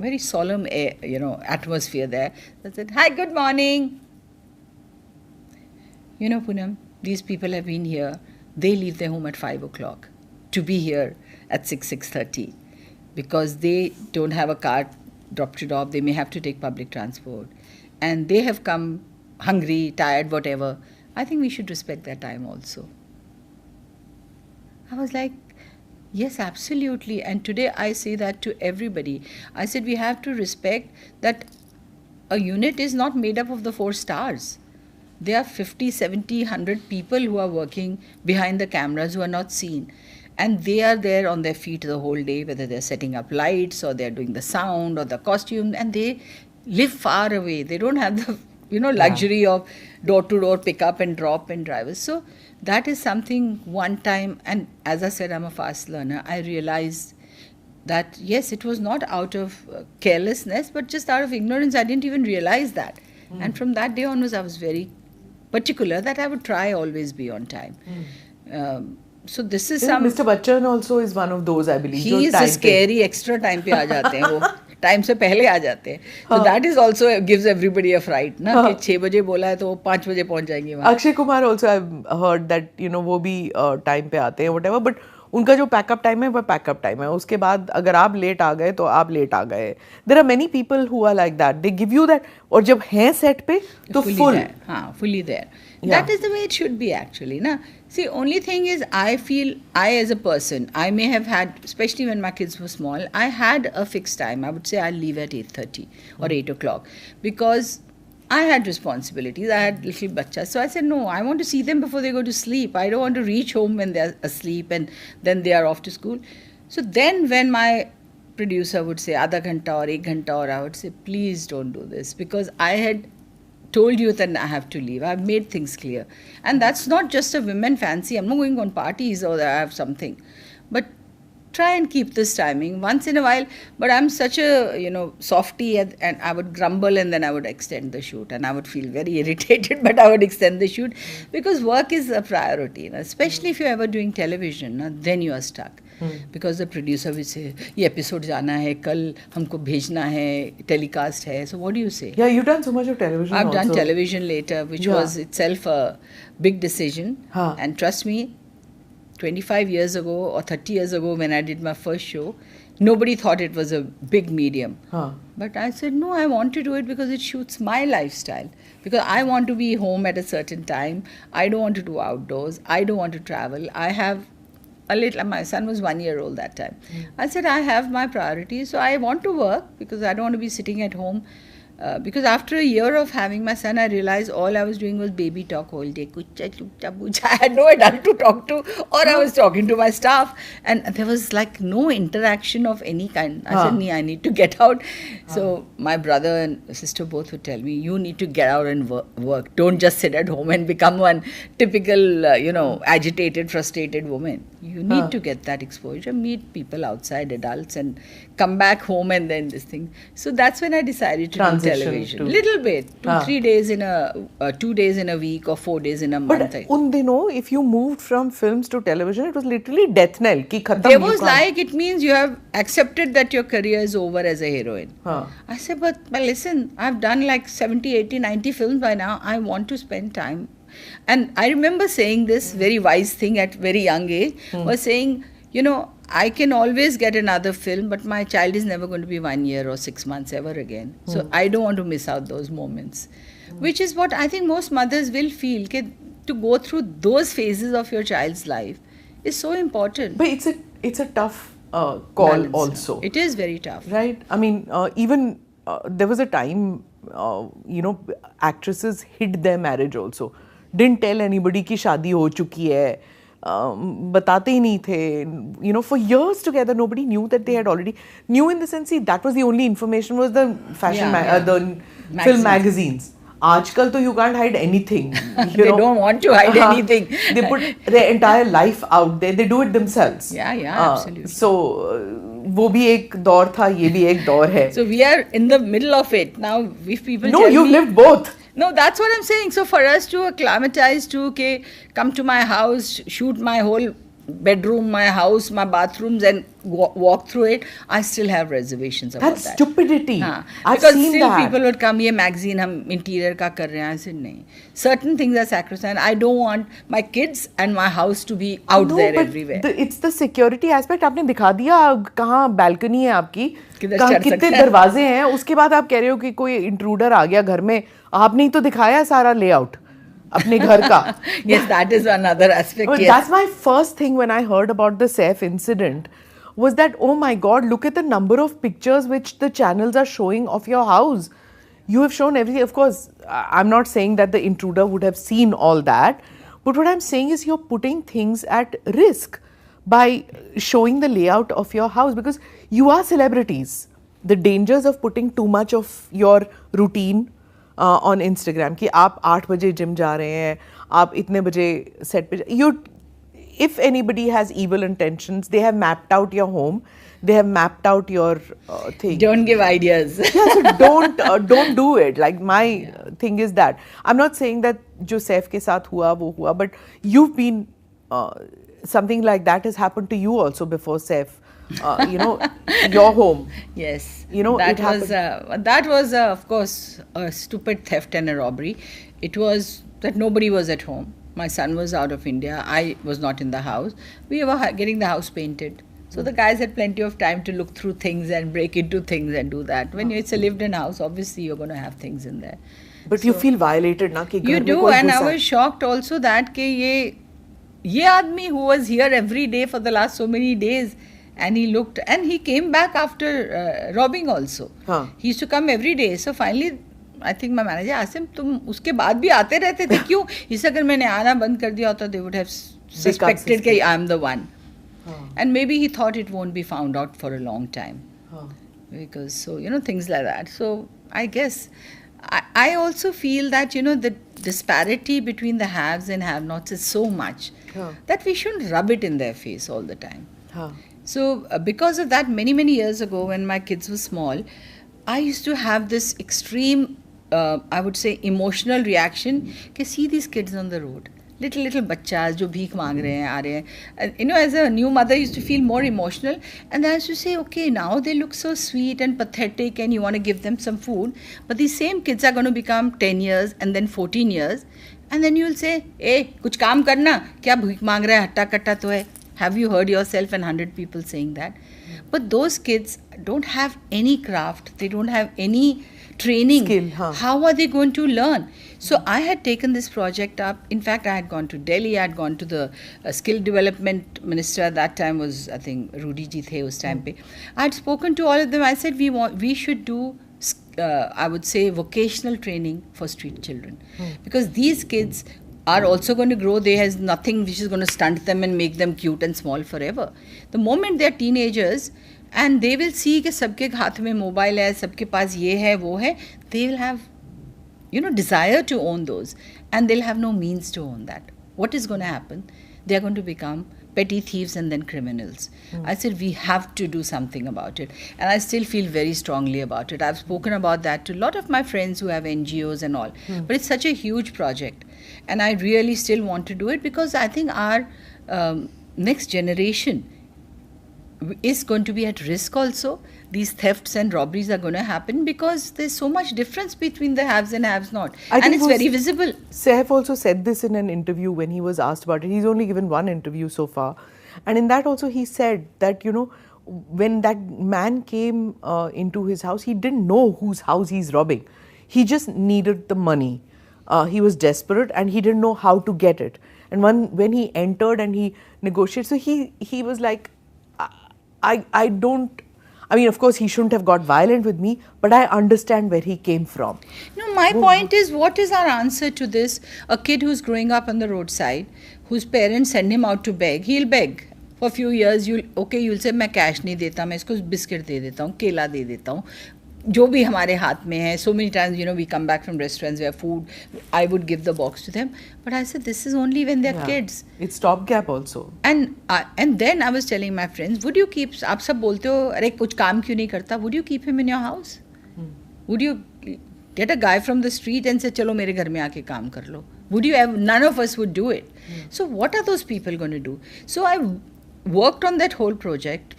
very solemn atmosphere there. I said, hi, good morning. Poonam, these people have been here. They leave their home at 5 o'clock to be here at 6:30 because they don't have a car dropped it off. They may have to take public transport. And they have come hungry, tired, whatever. I think we should respect their time also. I was like, yes, absolutely. And today I say that to everybody. I said we have to respect that a unit is not made up of the 4 stars. There are 50, 70, 100 people who are working behind the cameras who are not seen. And they are there on their feet the whole day, whether they're setting up lights or they're doing the sound or the costume, and they live far away. They don't have the luxury of door-to-door pick-up and drop and drivers. So that is something one time, and as I said, I'm a fast learner, I realized that yes, it was not out of carelessness, but just out of ignorance. I didn't even realize that. And from that day onwards, I was very particular that I would try always be on time. So this is some... Mr. Bachchan also is one of those, I believe. He is a scary extra time पे आ जाते हैं वो. Time से पहले आ जाते हैं. So that is also gives everybody a fright ना कि 6 बजे बोला है तो 5 बजे पहुंच जाएंगे वहाँ. Akshay Kumar also I've heard that वो भी time पे आते हैं whatever, but उनका जो पैकअप टाइम है वो पैकअप टाइम है. उसके बाद अगर आप लेट आ गए तो आप लेट आ गए. There are many people who are like that. They give you that, और जब हैं सेट पे तो full. हाँ, fully there. That is the way it should be actually, na. See, only thing is, I feel I as a person, I may have had, especially when my kids were small, I had a fixed time. I would say I'll leave at 8:30 or 8 o'clock because I had responsibilities. I had little bachas. So I said, no, I want to see them before they go to sleep. I don't want to reach home when they're asleep and then they are off to school. So then when my producer would say, आधा घंटा or 1 घंटा, or I would say, please don't do this, because I had told you that I have to leave. I've made things clear. And that's not just a women fancy. I'm not going on parties or I have something. But try and keep this timing once in a while. But I'm such a, softie, and I would grumble and then I would extend the shoot. And I would feel very irritated, but I would extend the shoot because work is a priority. Especially if you're ever doing television, then you are stuck. Because the producer will say, ये episode जाना है, कल हमको भेजना है, telecast है. So what do you say? Yeah, you've done so much of television. I've done television later, which was itself a big decision. And trust me, 25 years ago or 30 years ago when I did my first show, nobody thought it was a big medium. But I said, no, I want to do it because it suits my lifestyle. Because I want to be home at a certain time. I don't want to do outdoors. I don't want to travel. I have my son was 1 year old that time. I said, I have my priorities, so I want to work because I don't want to be sitting at home. Because after a year of having my son, I realized all I was doing was baby talk all day. I had no adult to talk to, or I was talking to my staff, and there was like no interaction of any kind. I said, I need to get out. So my brother and sister both would tell me, you need to get out and work. Don't just sit at home and become one typical, agitated, frustrated woman. You need to get that exposure, meet people outside, adults, and come back home and then this thing. So that's when I decided to do television. Little bit. 2 days in a week or 4 days in a month. But un dino, if you moved from films to television, it was literally death knell. Ki khatam, there was like, it means you have accepted that your career is over as a heroine. I said, but listen, I've done like 70, 80, 90 films by now. I want to spend time. And I remember saying this very wise thing at very young age, was saying, I can always get another film, but my child is never going to be 1 year or 6 months ever again. So I don't want to miss out those moments, which is what I think most mothers will feel. To go through those phases of your child's life is so important. But it's a tough call balance. also. It is very tough. Right? I mean, even there was a time, actresses hid their marriage also. Didn't tell anybody कि शादी हो चुकी है. बताते ही नहीं थे. For years together, nobody knew that they had already knew in the sense. See, that was the only information was the fashion, the film magazines. आजकल तो you can't hide anything. They don't want to hide anything. They put their entire life out there. They do it themselves. Yeah, absolutely. So वो भी एक दौर था, ये भी एक दौर है. So we are in the middle of it now. If people no, tell you've lived both. No, that's what I'm saying. So for us to acclimatize to come to my house, shoot my whole bedroom, my house, my bathrooms, and walk through it, I still have reservations about That's that. stupidity. I've because seen still that. people would come, ये magazine हम interior का कर रहे हैं. I said नहीं. Certain things are sacrosanct. I don't want my kids and my house to be out there everywhere. It's the security aspect. आपने दिखा दिया कहाँ balcony है आपकी, कहाँ कितने दरवाजे हैं. उसके बाद आप कह रहे हो कि कोई intruder आ गया घर में. आपने ही तो दिखाया सारा layout. अपने घर का. Yes, that is another aspect. Well, yes. That's my first thing when I heard about the Saif incident was that, oh my God, look at the number of pictures which the channels are showing of your house. You have shown everything. Of course, I'm not saying that the intruder would have seen all that. But what I'm saying is you're putting things at risk by showing the layout of your house because you are celebrities. The dangers of putting too much of your routine on Instagram कि आप 8 बजे gym जा रहे हैं, आप इतने बजे set पे if anybody has evil intentions, they have mapped out your home, they have mapped out your thing. Don't give ideas. Yeah, so don't do it. Like my thing is that I'm not saying that जो सैफ के साथ हुआ वो हुआ, but you've been something like that has happened to you also before Saif. Your home. Yes. That was of course a stupid theft and a robbery. It was that nobody was at home. My son was out of India. I was not in the house. We were getting the house painted. So the guys had plenty of time to look through things and break into things and do that. When it's a lived-in house, obviously you're going to have things in there. But you feel violated, na? Ki You do, and I was shocked also that ye aadmi who was here every day for the last so many days, and he came back after robbing also. He used to come every day. So finally, I think my manager asked him, तुम उसके बाद भी आते रहते थे क्यों? इसे अगर मैंने आना बंद कर दिया होता, they would have suspected that I am the one. And maybe he thought it won't be found out for a long time. Because, things like that. So I guess, I also feel that, the disparity between the haves and have-nots is so much that we shouldn't rub it in their face all the time. So because of that, many, many years ago when my kids were small, I used to have this extreme, I would say, emotional reaction कि see these kids on the road. Little bachas जो भीख मांग रहे हैं, आ रहे हैं. As a new mother, I used to feel more emotional. And then I used to say, okay, now they look so sweet and pathetic and you want to give them some food. But these same kids are going to become 10 years and then 14 years. And then you will say, hey, कुछ काम करना, क्या भीख मांग रहा है, हट्टा कट्टा तो है. Have you heard yourself and 100 people saying that? But those kids don't have any craft. They don't have any training. Skill, How are they going to learn? So I had taken this project up. In fact, I had gone to Delhi. I had gone to the skill development minister at that time was, I think, Rudy ji the us time pe. I had spoken to all of them. I said we should do, I would say, vocational training for street children. Because these kids are also going to grow. There is nothing which is going to stunt them and make them cute and small forever. The moment they are teenagers and they will see कि सबके हाथ में mobile है, सबके पास ये है वो है, they will have desire to own those, and they'll have no means to own that. What is going to happen? They're going to become petty thieves and then criminals. I said we have to do something about it, and I still feel very strongly about it. I've spoken about that to a lot of my friends who have NGOs and all, but it's such a huge project, and I really still want to do it because I think our next generation is going to be at risk also. These thefts and robberies are going to happen because there's so much difference between the haves and haves not. And it's very visible. Saif also said this in an interview when he was asked about it. He's only given one interview so far. And in that also he said that, when that man came into his house, he didn't know whose house he's robbing. He just needed the money. He was desperate and he didn't know how to get it. And when he entered and he negotiated, so he was like, I don't. I mean, of course, he shouldn't have got violent with me, but I understand where he came from. No, my point is, what is our answer to this? A kid who's growing up on the roadside, whose parents send him out to beg, he'll beg. For a few years, you'll say, मैं cash नहीं देता, मैं इसको biscuit दे देता हूँ, केला दे देता हूँ, जो भी हमारे हाथ में है. So many times, we come back from restaurants where food, I would give the box to them. But I said, this is only when they're kids. It's stopgap also. And then I was telling my friends, would you keep, आप सब बोलते हो, अरे कुछ काम क्यों नहीं करता, would you keep him in your house? Would you get a guy from the street and say, चलो मेरे घर में आके काम कर लो? Would you have, none of us would do it. So what are those people going to do? So I worked on that whole project.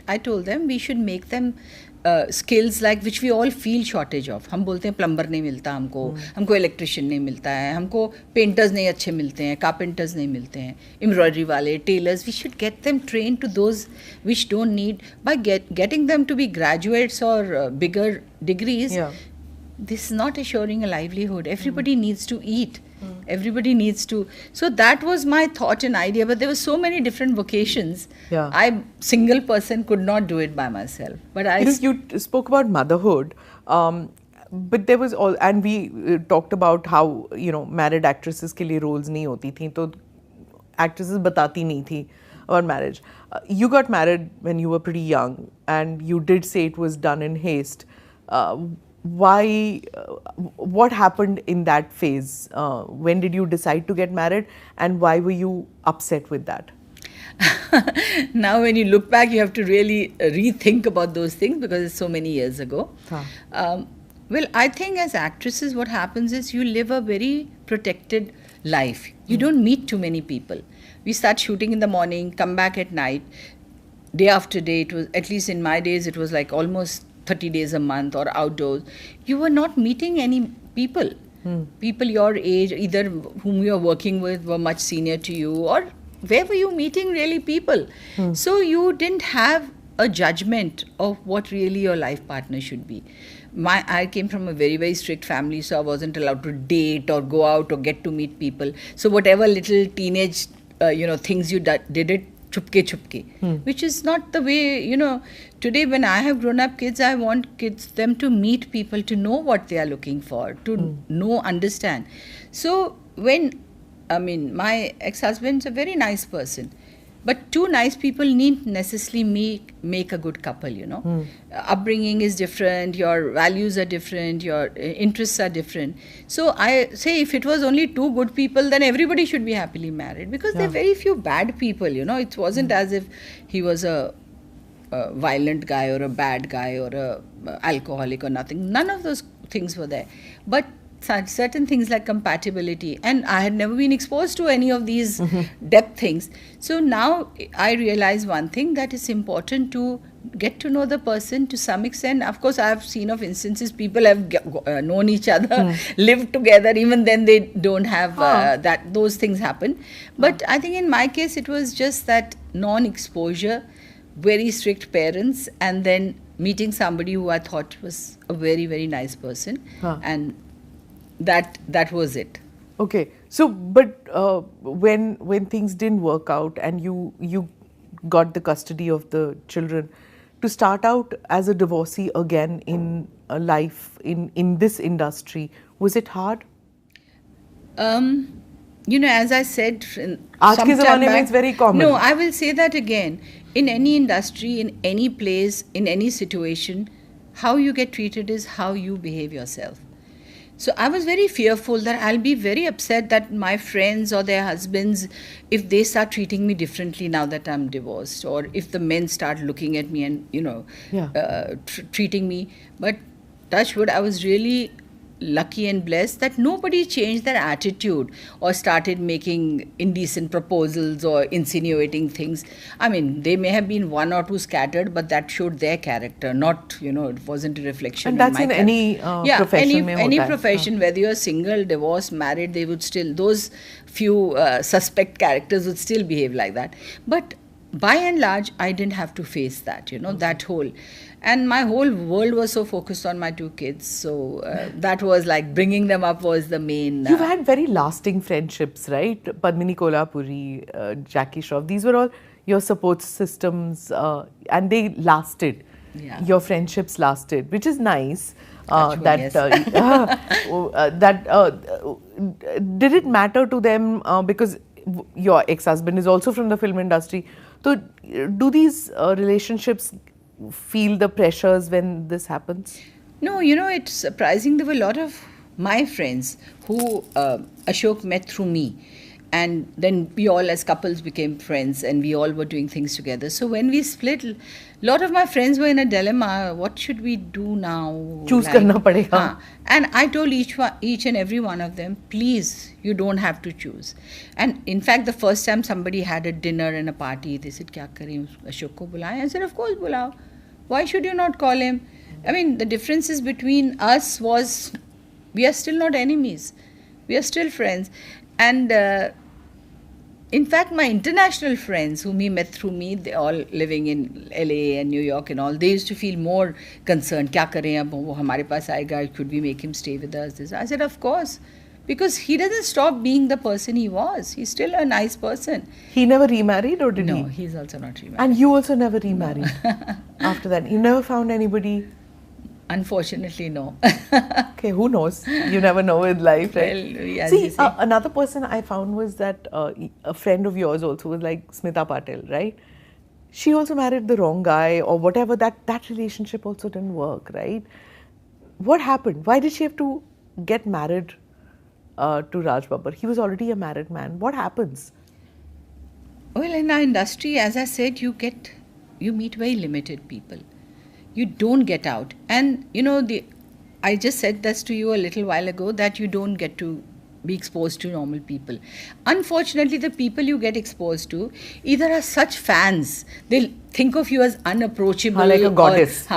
I told them we should make them skills like which we all feel shortage of. हम बोलते हैं plumber नहीं मिलता हमको electrician नहीं मिलता है, हमको painters नहीं अच्छे मिलते हैं, carpenters नहीं मिलते हैं, embroidery वाले, tailors. We should get them trained to those which don't need, by getting them to be graduates or bigger degrees. This is not assuring a livelihood. Everybody needs to eat. Everybody needs to. So that was my thought and idea. But there were so many different vocations. I, single person, could not do it by myself. But you spoke about motherhood. But there was all, and we talked about how married actresses के लिए roles नहीं होती थी, तो actresses बताती नहीं थी about marriage. You got married when you were pretty young, and you did say it was done in haste. Why? What happened in that phase? When did you decide to get married, and why were you upset with that? Now when you look back, you have to really rethink about those things because it's so many years ago. Well, I think as actresses what happens is you live a very protected life. You don't meet too many people. We start shooting in the morning, come back at night. Day after day, it was, at least in my days, it was like almost 30 days a month or outdoors. You were not meeting any people. People your age, either whom you are working with were much senior to you, or where were you meeting really people? So you didn't have a judgment of what really your life partner should be. I came from a very, very strict family, so I wasn't allowed to date or go out or get to meet people. So whatever little teenage, things you did it chupke, which is not the way, today when I have grown up kids, I want them to meet people, to know what they are looking for, to understand. So my ex-husband's a very nice person, but two nice people need necessarily make a good couple, Upbringing is different, your values are different, your interests are different. So I say if it was only two good people, then everybody should be happily married, because there are very few bad people, It wasn't as if he was a violent guy or a bad guy or a alcoholic or nothing. None of those things were there. But certain things like compatibility, and I had never been exposed to any of these depth things. So now I realize one thing, that it's important to get to know the person to some extent. Of course, I have seen of instances people have known each other, lived together, even then they don't have those things happen. But I think in my case it was just that non-exposure, very strict parents, and then meeting somebody who I thought was a very, very nice person, and that was it. Okay, so but when things didn't work out and you got the custody of the children, to start out as a divorcee again in a life in this industry, was it hard? As I said, aaj ke zamane mein it's very common. No, I will say that again. In any industry, in any place, in any situation, how you get treated is how you behave yourself. So I was very fearful that I'll be very upset that my friends or their husbands, if they start treating me differently now that I'm divorced, or if the men start looking at me and, treating me. But touch wood, I was really lucky and blessed that nobody changed their attitude or started making indecent proposals or insinuating things. I mean, they may have been one or two scattered, but that showed their character, not, it wasn't a reflection. And that's in any profession. Any profession, whether you're single, divorced, married, they would still, those few suspect characters would still behave like that. But by and large, I didn't have to face that, that whole. And my whole world was so focused on my two kids. So that was like bringing them up was the main... You've had very lasting friendships, right? Padmini Kolhapuri, Jackie Shroff, these were all your support systems, and they lasted. Yeah. Your friendships lasted, which is nice. Yes. Did it matter to them because your ex-husband is also from the film industry? So, do these relationships feel the pressures when this happens? No, you know, it's surprising. There were a lot of my friends who Ashok met through me. And then we all as couples became friends and we all were doing things together. So when we split, a lot of my friends were in a dilemma. What should we do now? Choose karna padega. And I told each and every one of them, please, you don't have to choose. And in fact, the first time somebody had a dinner and a party, they said, kya karein, Ashok ko bulaye? I said, of course, bulao. Why should you not call him? I mean, the differences between us was, we are still not enemies. We are still friends. And in fact, my international friends whom he met through me, they all living in LA and New York and all, they used to feel more concerned. Kya kare ab wo hamare paas aayega? Could we make him stay with us? I said, of course. Because he doesn't stop being the person he was. He's still a nice person. He never remarried, or did he? No, he's also not remarried. And you also never remarried after that? You never found anybody? Unfortunately, no. Okay, who knows? You never know with life, right? Well, See, another person I found was that a friend of yours also was like Smita Patil, right? She also married the wrong guy or whatever. That relationship also didn't work, right? What happened? Why did she have to get married to Raj Babbar? He was already a married man. What happens? Well, in our industry, as I said, you meet very limited people. You don't get out. And, you know, I just said this to you a little while ago, that you don't get to be exposed to normal people. Unfortunately, the people you get exposed to either are such fans, they'll think of you as unapproachable. Like a goddess.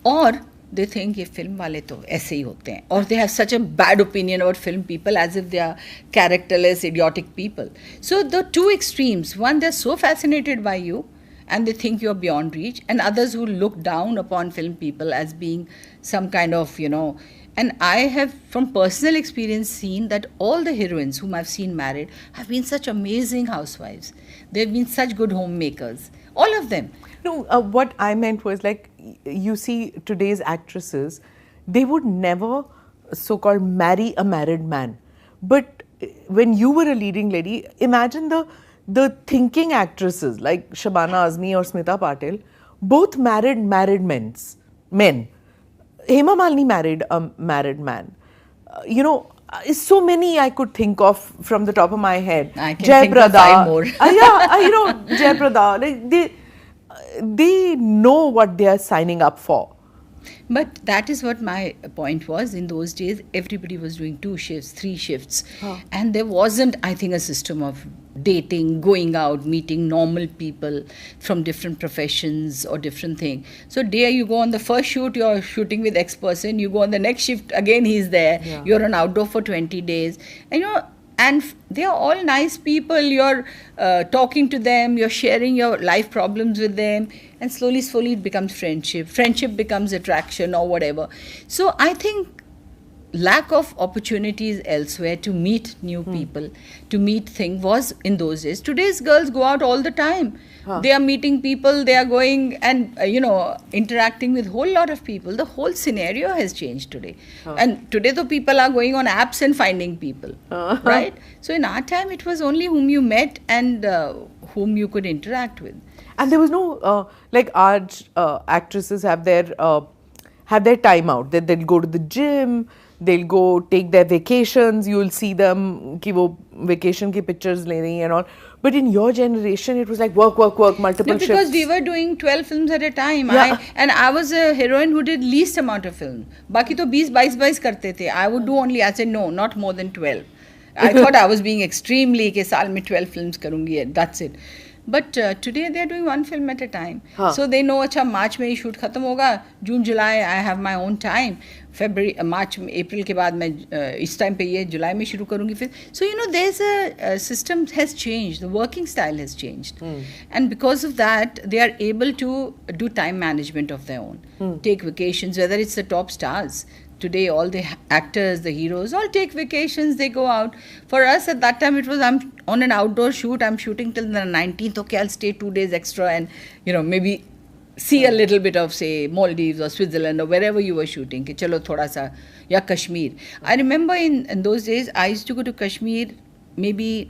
Or they think ye film wale to aise hi hote hain. Or they have such a bad opinion about film people as if they are characterless, idiotic people. So the two extremes, one, they're so fascinated by you, and they think you're beyond reach, and others who look down upon film people as being some kind of, you know. And I have, from personal experience, seen that all the heroines whom I've seen married have been such amazing housewives. They've been such good homemakers. All of them. No, what I meant was, like, you see today's actresses, they would never so-called marry a married man. But when you were a leading lady, imagine the thinking actresses like Shabana Azmi or Smita Patil, both married men. Hema Malini married a married man. So many I could think of from the top of my head. I can think of 5 more. Jayprada. Like they know what they are signing up for. But that is what my point was. In those days, everybody was doing 2 shifts, 3 shifts. And there wasn't, I think, a system of dating, going out, meeting normal people from different professions or different things. So there you go on the first shoot, you're shooting with X person. You go on the next shift, again he's there. Yeah. You're on outdoor for 20 days. And they are all nice people. You're talking to them, you're sharing your life problems with them, and slowly it becomes friendship. Friendship becomes attraction or whatever. So I think lack of opportunities elsewhere to meet new people, to meet things was in those days. Today's girls go out all the time. They are meeting people, they are going and, interacting with a whole lot of people. The whole scenario has changed today. And today the people are going on apps and finding people, right? So in our time, it was only whom you met and whom you could interact with. And there was no, like our actresses have their time out. They'll go to the gym, they'll go take their vacations, you'll see them ki wo vacation ki pictures le rahi and all. But in your generation, it was like work, multiple shifts. Because we were doing 12 films at a time. Yeah. I was a heroine who did least amount of film. Baki to 20-22 karte the. I would do only, I said no, not more than 12. I thought I was being extremely, ke saal mein 12 films karungi, that's it. But today they are doing 1 film at a time. So they know, acha, March mein shoot khatam hoga, June, July, I have my own time. February, March, April के बाद मैं इस time पे ये July में शुरू करूँगी फिर. So there's a system has changed. The working style has changed, and because of that, they are able to do time management of their own. Take vacations, whether it's the top stars. today all the actors, the heroes, all take vacations, they go out. For us at that time, it was, I'm on an outdoor shoot, I'm shooting till the 19th, okay, I'll stay 2 days extra and, maybe see a little bit of, say, Maldives or Switzerland or wherever you were shooting. Ki chalo thoda sa, ya Kashmir. I remember in those days, I used to go to Kashmir maybe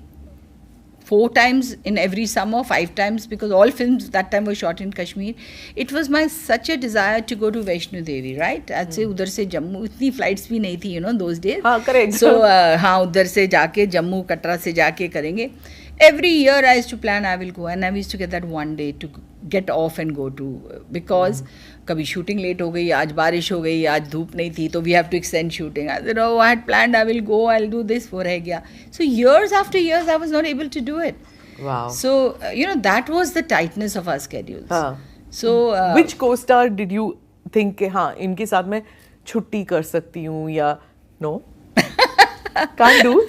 4 times in every summer, 5 times, because all films that time were shot in Kashmir. It was my such a desire to go to Vaishno Devi, right? I'd say udhar se Jammu, itni flights bhi nahi thi, those days. Correct. So, udhar se jaake, Jammu, Katra se jaake karenge. Every year I used to plan I will go, and I used to get that one day to get off and go to, because kabhi shooting late ho gayi, aaj barish ho gayi, aaj dhoop nahi thi, so we have to extend shooting. I said, I had planned I will go, I'll do this, wo reh gaya. So years after years I was not able to do it. Wow. So, that was the tightness of our schedules. So, which co-star did you think कि हाँ इनके साथ मैं छुट्टी कर सकती हूँ या no? Can't do?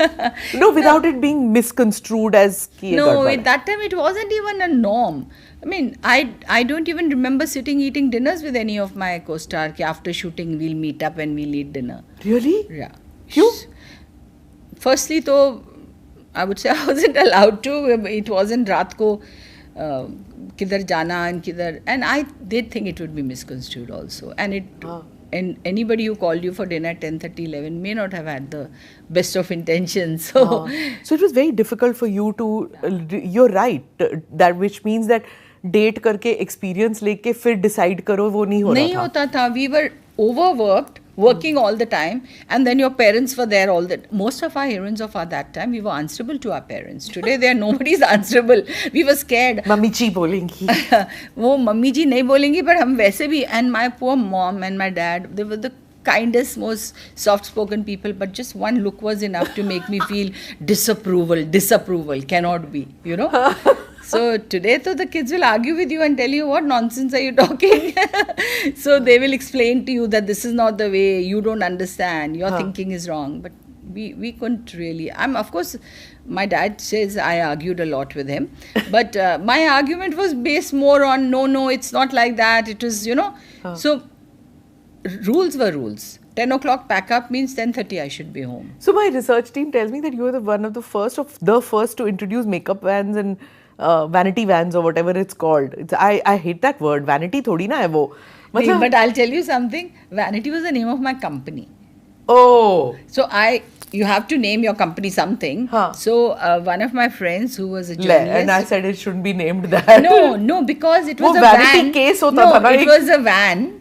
No, without it being misconstrued as कि ये no, गड़बड़ है. at that time it wasn't even a norm. I mean, I don't even remember sitting eating dinners with any of my co-star. Ki after shooting we'll meet up and we'll eat dinner. Really? Yeah. क्यों? Firstly, though, I would say I wasn't allowed to. It wasn't रात को किधर जाना and किधर, and I did think it would be misconstrued also. And and anybody who called you for dinner at 10:30, 11 may not have had the best of intentions. So, so it was very difficult for you to. You're right. That which means that date करके experience लेके फिर decide करो वो नहीं हो रहा था. नहीं होता था. We were overworked, working all the time, and then your parents were there all the. Most of our heroines of that time, we were answerable to our parents. Today, nobody's answerable. We were scared. Mummy ji बोलेंगी. वो mummy जी नहीं बोलेंगी, but हम वैसे भी. And my poor mom and my dad, they were the kindest, most soft-spoken people, but just one look was enough to make me feel disapproval cannot be, So today, the kids will argue with you and tell you, what nonsense are you talking? So they will explain to you that this is not the way, you don't understand, your thinking is wrong. But we couldn't really. Of course, my dad says I argued a lot with him. But my argument was based more on, no, it's not like that. It was, So rules were rules. 10 o'clock pack up means 10:30 I should be home. So my research team tells me that you were one of the first to introduce makeup vans and vanity vans or whatever it's called. I hate that word. Vanity थोड़ी ना है वो. But I'll tell you something. Vanity was the name of my company. Oh. So you have to name your company something. So one of my friends who was a journalist. And I said it shouldn't be named that. No, because it was a vanity van. Case hota tha na, it was a van.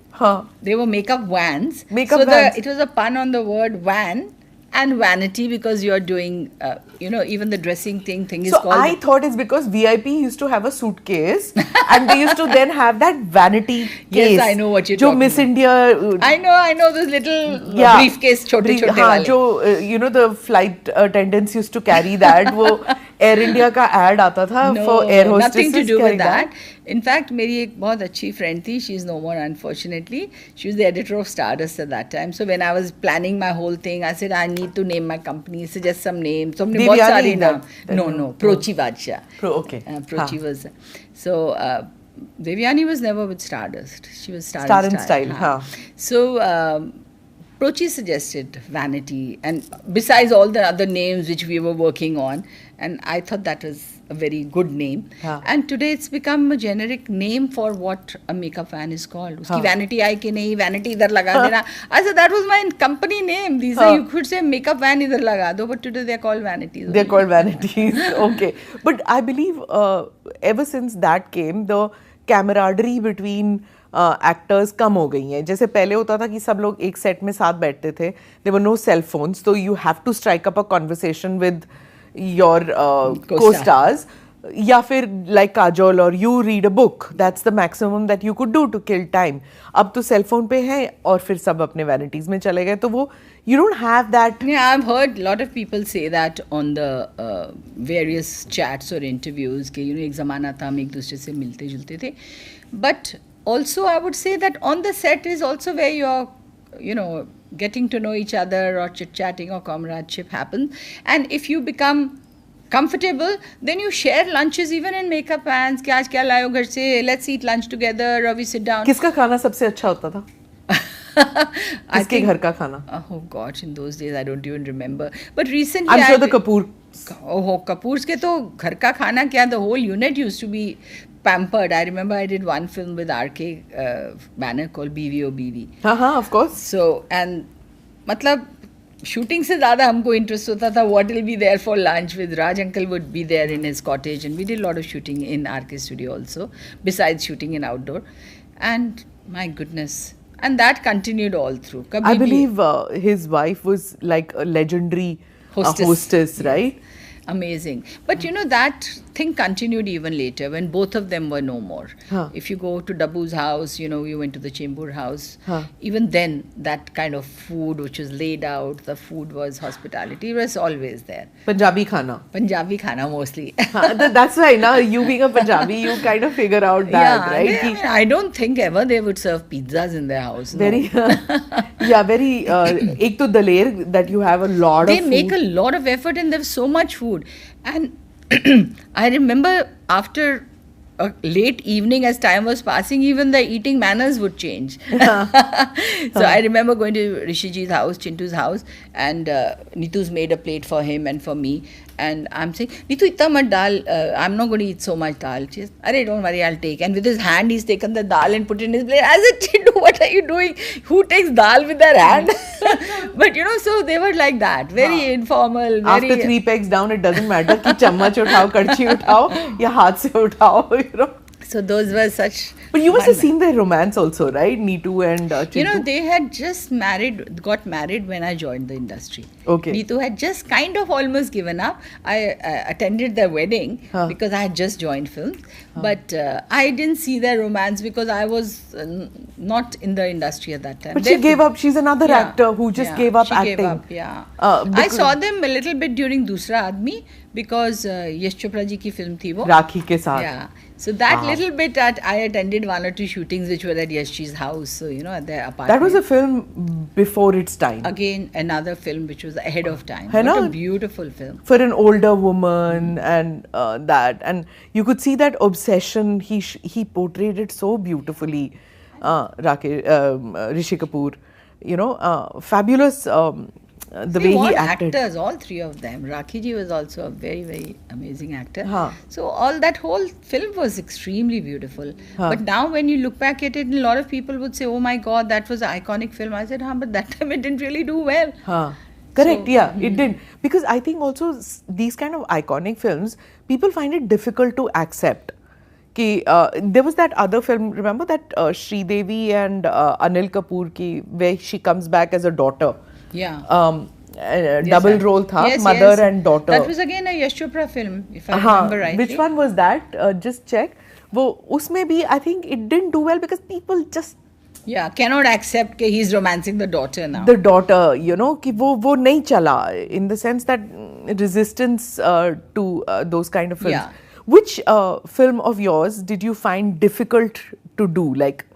They were makeup vans. Vans. It was a pun on the word van and vanity, because you're doing, even the dressing thing is so called. So I thought it's because VIP used to have a suitcase and they used to then have that vanity case. Yes, I know what you're talking Miss about. India. I know those little briefcase, chote wale. The flight attendants used to carry that. वो Air India का ad आता था for air hostesses. Nothing to do with that. In fact, मेरी एक बहुत अच्छी friend थी. She's no more, unfortunately. She was the editor of Stardust at that time. So when I was planning my whole thing, I said I need to name my company. Suggest some names. So हमने बहुत सारे नाम. No. Prochi Badshah. Okay. Prochi was. So Devyani was never with Stardust. She was Star and Style. So Prochi suggested Vanity, and besides all the other names which we were working on, and I thought that was a very good name. And today it's become a generic name for what a makeup van is called. Uski vanity आई कि नहीं, vanity इधर लगा देना. I said that was my company name. These are, you could say makeup van इधर लगा दो, but today they're called vanities. They're called vanities. Okay. But I believe ever since that came, the camaraderie between actors कम हो गई हैं. जैसे पहले होता था कि सब लोग एक सेट में साथ बैठते थे. There were no cell phones, तो you have to strike up a conversation with your co-stars. या फिर लाइक काजोल और you read a book. That's the maximum that you could do to kill time. अब तो सेल फोन पे है और फिर सब अपने वैनिटीज में चले गए, तो वो you don't have that. Yeah, I've heard a lot of people say that on the various chats or interviews कि एक ज़माना था हम एक दूसरे से मिलते जुलते थे. But also I would say that on the set is also where you're getting to know each other, or chit-chatting or comradeship happens. And if you become comfortable, then you share lunches even in makeup vans. कि आज क्या लाए हो घर से, let's eat lunch together, or we sit down. किसका खाना सबसे अच्छा होता था? इसके घर का खाना. Oh gosh, in those days I don't even remember. But recently I'm sure the Kapoor. Oh, Kapoor's के तो घर का खाना क्या, the whole unit used to be pampered. I remember I did one film with RK Banner called BVO BV. Of course. So, and मतलब shooting से ज़्यादा हमको interest होता था what will be there for lunch. With Raj uncle would be there in his cottage, and we did a lot of shooting in RK studio also, besides shooting in outdoor. And my goodness, and that continued all through. I believe his wife was like a legendary hostess, right? Amazing. But you know, that thing continued even later when both of them were no more. If you go to Dabu's house, you know, you went to the Chembur house. Even then, that kind of food which was laid out, the food was hospitality, was always there. Punjabi khana mostly. That's why now you being a Punjabi, you kind of figure out that, right? I mean, I don't think ever they would serve pizzas in their house. Very, very. Ek to daler that you have a lot they of food. They make a lot of effort and there's so much food. And I remember after a late evening, as time was passing, even the eating manners would change. So I remember going to Rishiji's house, Chintu's house, and Nitu's made a plate for him and for me. And I'm saying, Nitu, itna mat dal, I'm not going to eat so much dal. She says, Arey, don't worry, I'll take. And with his hand, he's taken the dal and put it in his plate. I said, Chintu, what are you doing? Who takes dal with their hand? But you know, so they were like that, very informal. Very After 3 pegs down, it doesn't matter ki chammach uthao, kadchi uthao, ya haath se uthao, you know. So those were such... But you must have seen their romance also, right? Neetu and Chintu. You know, they had just got married when I joined the industry. Okay. Neetu had just kind of almost given up. I attended their wedding because I had just joined films. But I didn't see their romance because I was not in the industry at that time. But she gave up. She's another actor who just gave up acting. She gave up, yeah. I saw them a little bit during Dusra Aadmi because Yash Chopra ji ki film thi wo. Rakhi ke saath. Yeah. So that little bit I attended 1 or 2 shootings which were at Yashji's house, so you know, at their apartment. That was a film before its time. Again, another film which was ahead of time. What a beautiful film. For an older woman and that, and you could see that obsession. He portrayed it so beautifully. Rishi Kapoor, you know, fabulous. The way he acted. Actors, all 3 of them. Rakhi ji was also a very, very amazing actor. So all that whole film was extremely beautiful. But now when you look back at it, a lot of people would say, oh my God, that was an iconic film. I said, but that time it didn't really do well. Correct, it did. Because I think also these kind of iconic films, people find it difficult to accept. There was that other film, remember that Sridevi and Anil Kapoor ki, where she comes back as a daughter. Yeah. Double role tha, mother and daughter. That was again a Yash Chopra film, if I remember rightly. Which one was that? Just check. Usme bhi, I think it didn't do well because people just cannot accept that he's romancing the daughter now. The daughter, you know, ki wo nahi chala, in the sense that resistance to those kind of films. Yeah. Which film of yours did you find difficult to do? Like,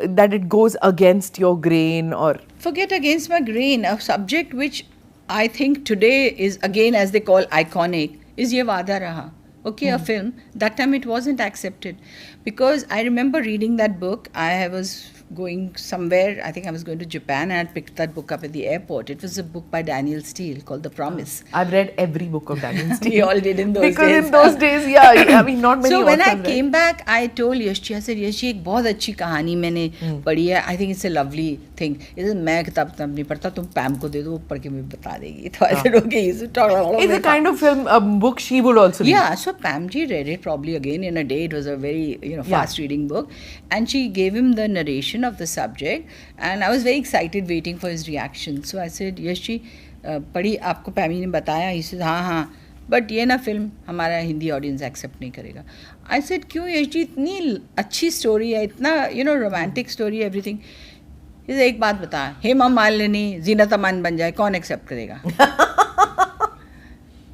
that it goes against your grain or... Forget against my grain. A subject which I think today is, again, as they call iconic, is Ye Vaada Raha. Okay, a film. That time it wasn't accepted. Because I remember reading that book. I was going somewhere, I think I was going to Japan, and I picked that book up at the airport. It was a book by Daniel Steele called The Promise. I've read every book of Daniel Steele. We all did in those days. Because in those days, I mean, not many. So when I came back, I told Yashji, I said, Yashji, एक बहुत अच्छी कहानी मैंने पढ़ी है. I think it's a lovely thing. मैं किताब नहीं पढ़ता, तुम पैम को दे दो, वो पढ़ के मुझे बता देगी. So I said, okay. It's a kind of film, a book she would also read. Yeah, so Pam ji read it probably again in a day. It was a very fast reading book, and she gave him the narration of the subject, and I was very excited waiting for his reaction. So I said, Yash ji, पढ़ी आपको पैमी ने बताया? He said, हाँ, but ये ना film हमारा Hindi audience accept नहीं करेगा. आई सेड क्यों यश जी, इतनी अच्छी स्टोरी है, इतना रोमांटिक स्टोरी है, एवरीथिंग. इसे एक बात बता, हेमा मालिनी जीनत अमान बन जाए, कौन एक्सेप्ट करेगा?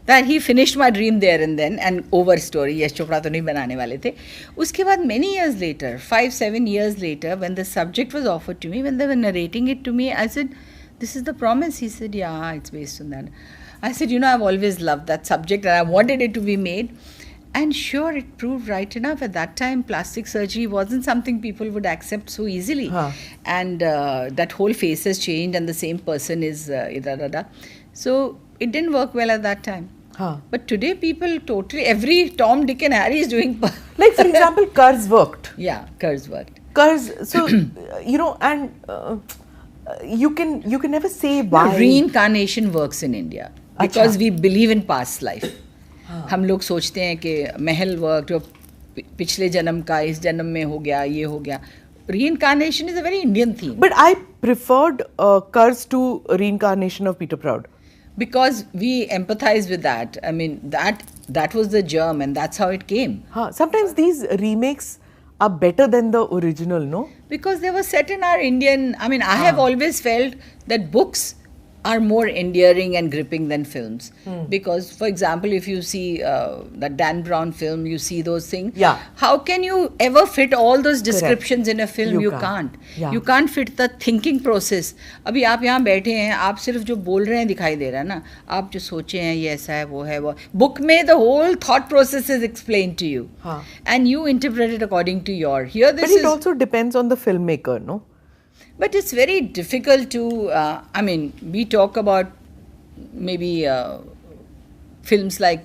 That he finished my dream there and then, and over story. Yash Chopra तो नहीं बनाने वाले थे. उसके बाद many years later, 5-7 years later, when the subject was offered to me, when they were narrating it to me, I said, this is The Promise. He said, yeah, it's based on that. I said, I've always loved that subject and I wanted it to be made. And sure, it proved right enough. At that time, plastic surgery wasn't something people would accept so easily. And that whole face has changed and the same person is So it didn't work well at that time. But today people totally, every Tom, Dick and Harry is doing... Like for example, Kurz worked. Yeah, Kurz worked. Kurz, so, and you can never say why. No, reincarnation works in India. Because we believe in past life. हम लोग सोचते हैं कि महल work जो पिछले जन्म का इस जन्म में हो गया, ये हो गया. Reincarnation is a very Indian theme. But I preferred Kurz to reincarnation of Peter Proud. Because we empathize with that. I mean, that was the germ and that's how it came. Sometimes these remakes are better than the original, no? Because they were set in our Indian... I mean, I have always felt that books are more endearing and gripping than films. Because, for example, if you see the Dan Brown film, you see those things. Yeah. How can you ever fit all those descriptions in a film? You can't. Yeah. You can't fit the thinking process. अभी आप यहाँ बैठे हैं, आप सिर्फ जो बोल रहे हैं दिखाई दे रहा है ना. आप जो सोचे हैं ये ऐसा है, वो है, वो. Book में the whole thought process is explained to you. And you interpret it according to your. Here this But it also depends on the filmmaker, no? But it's very difficult to, I mean, we talk about maybe films like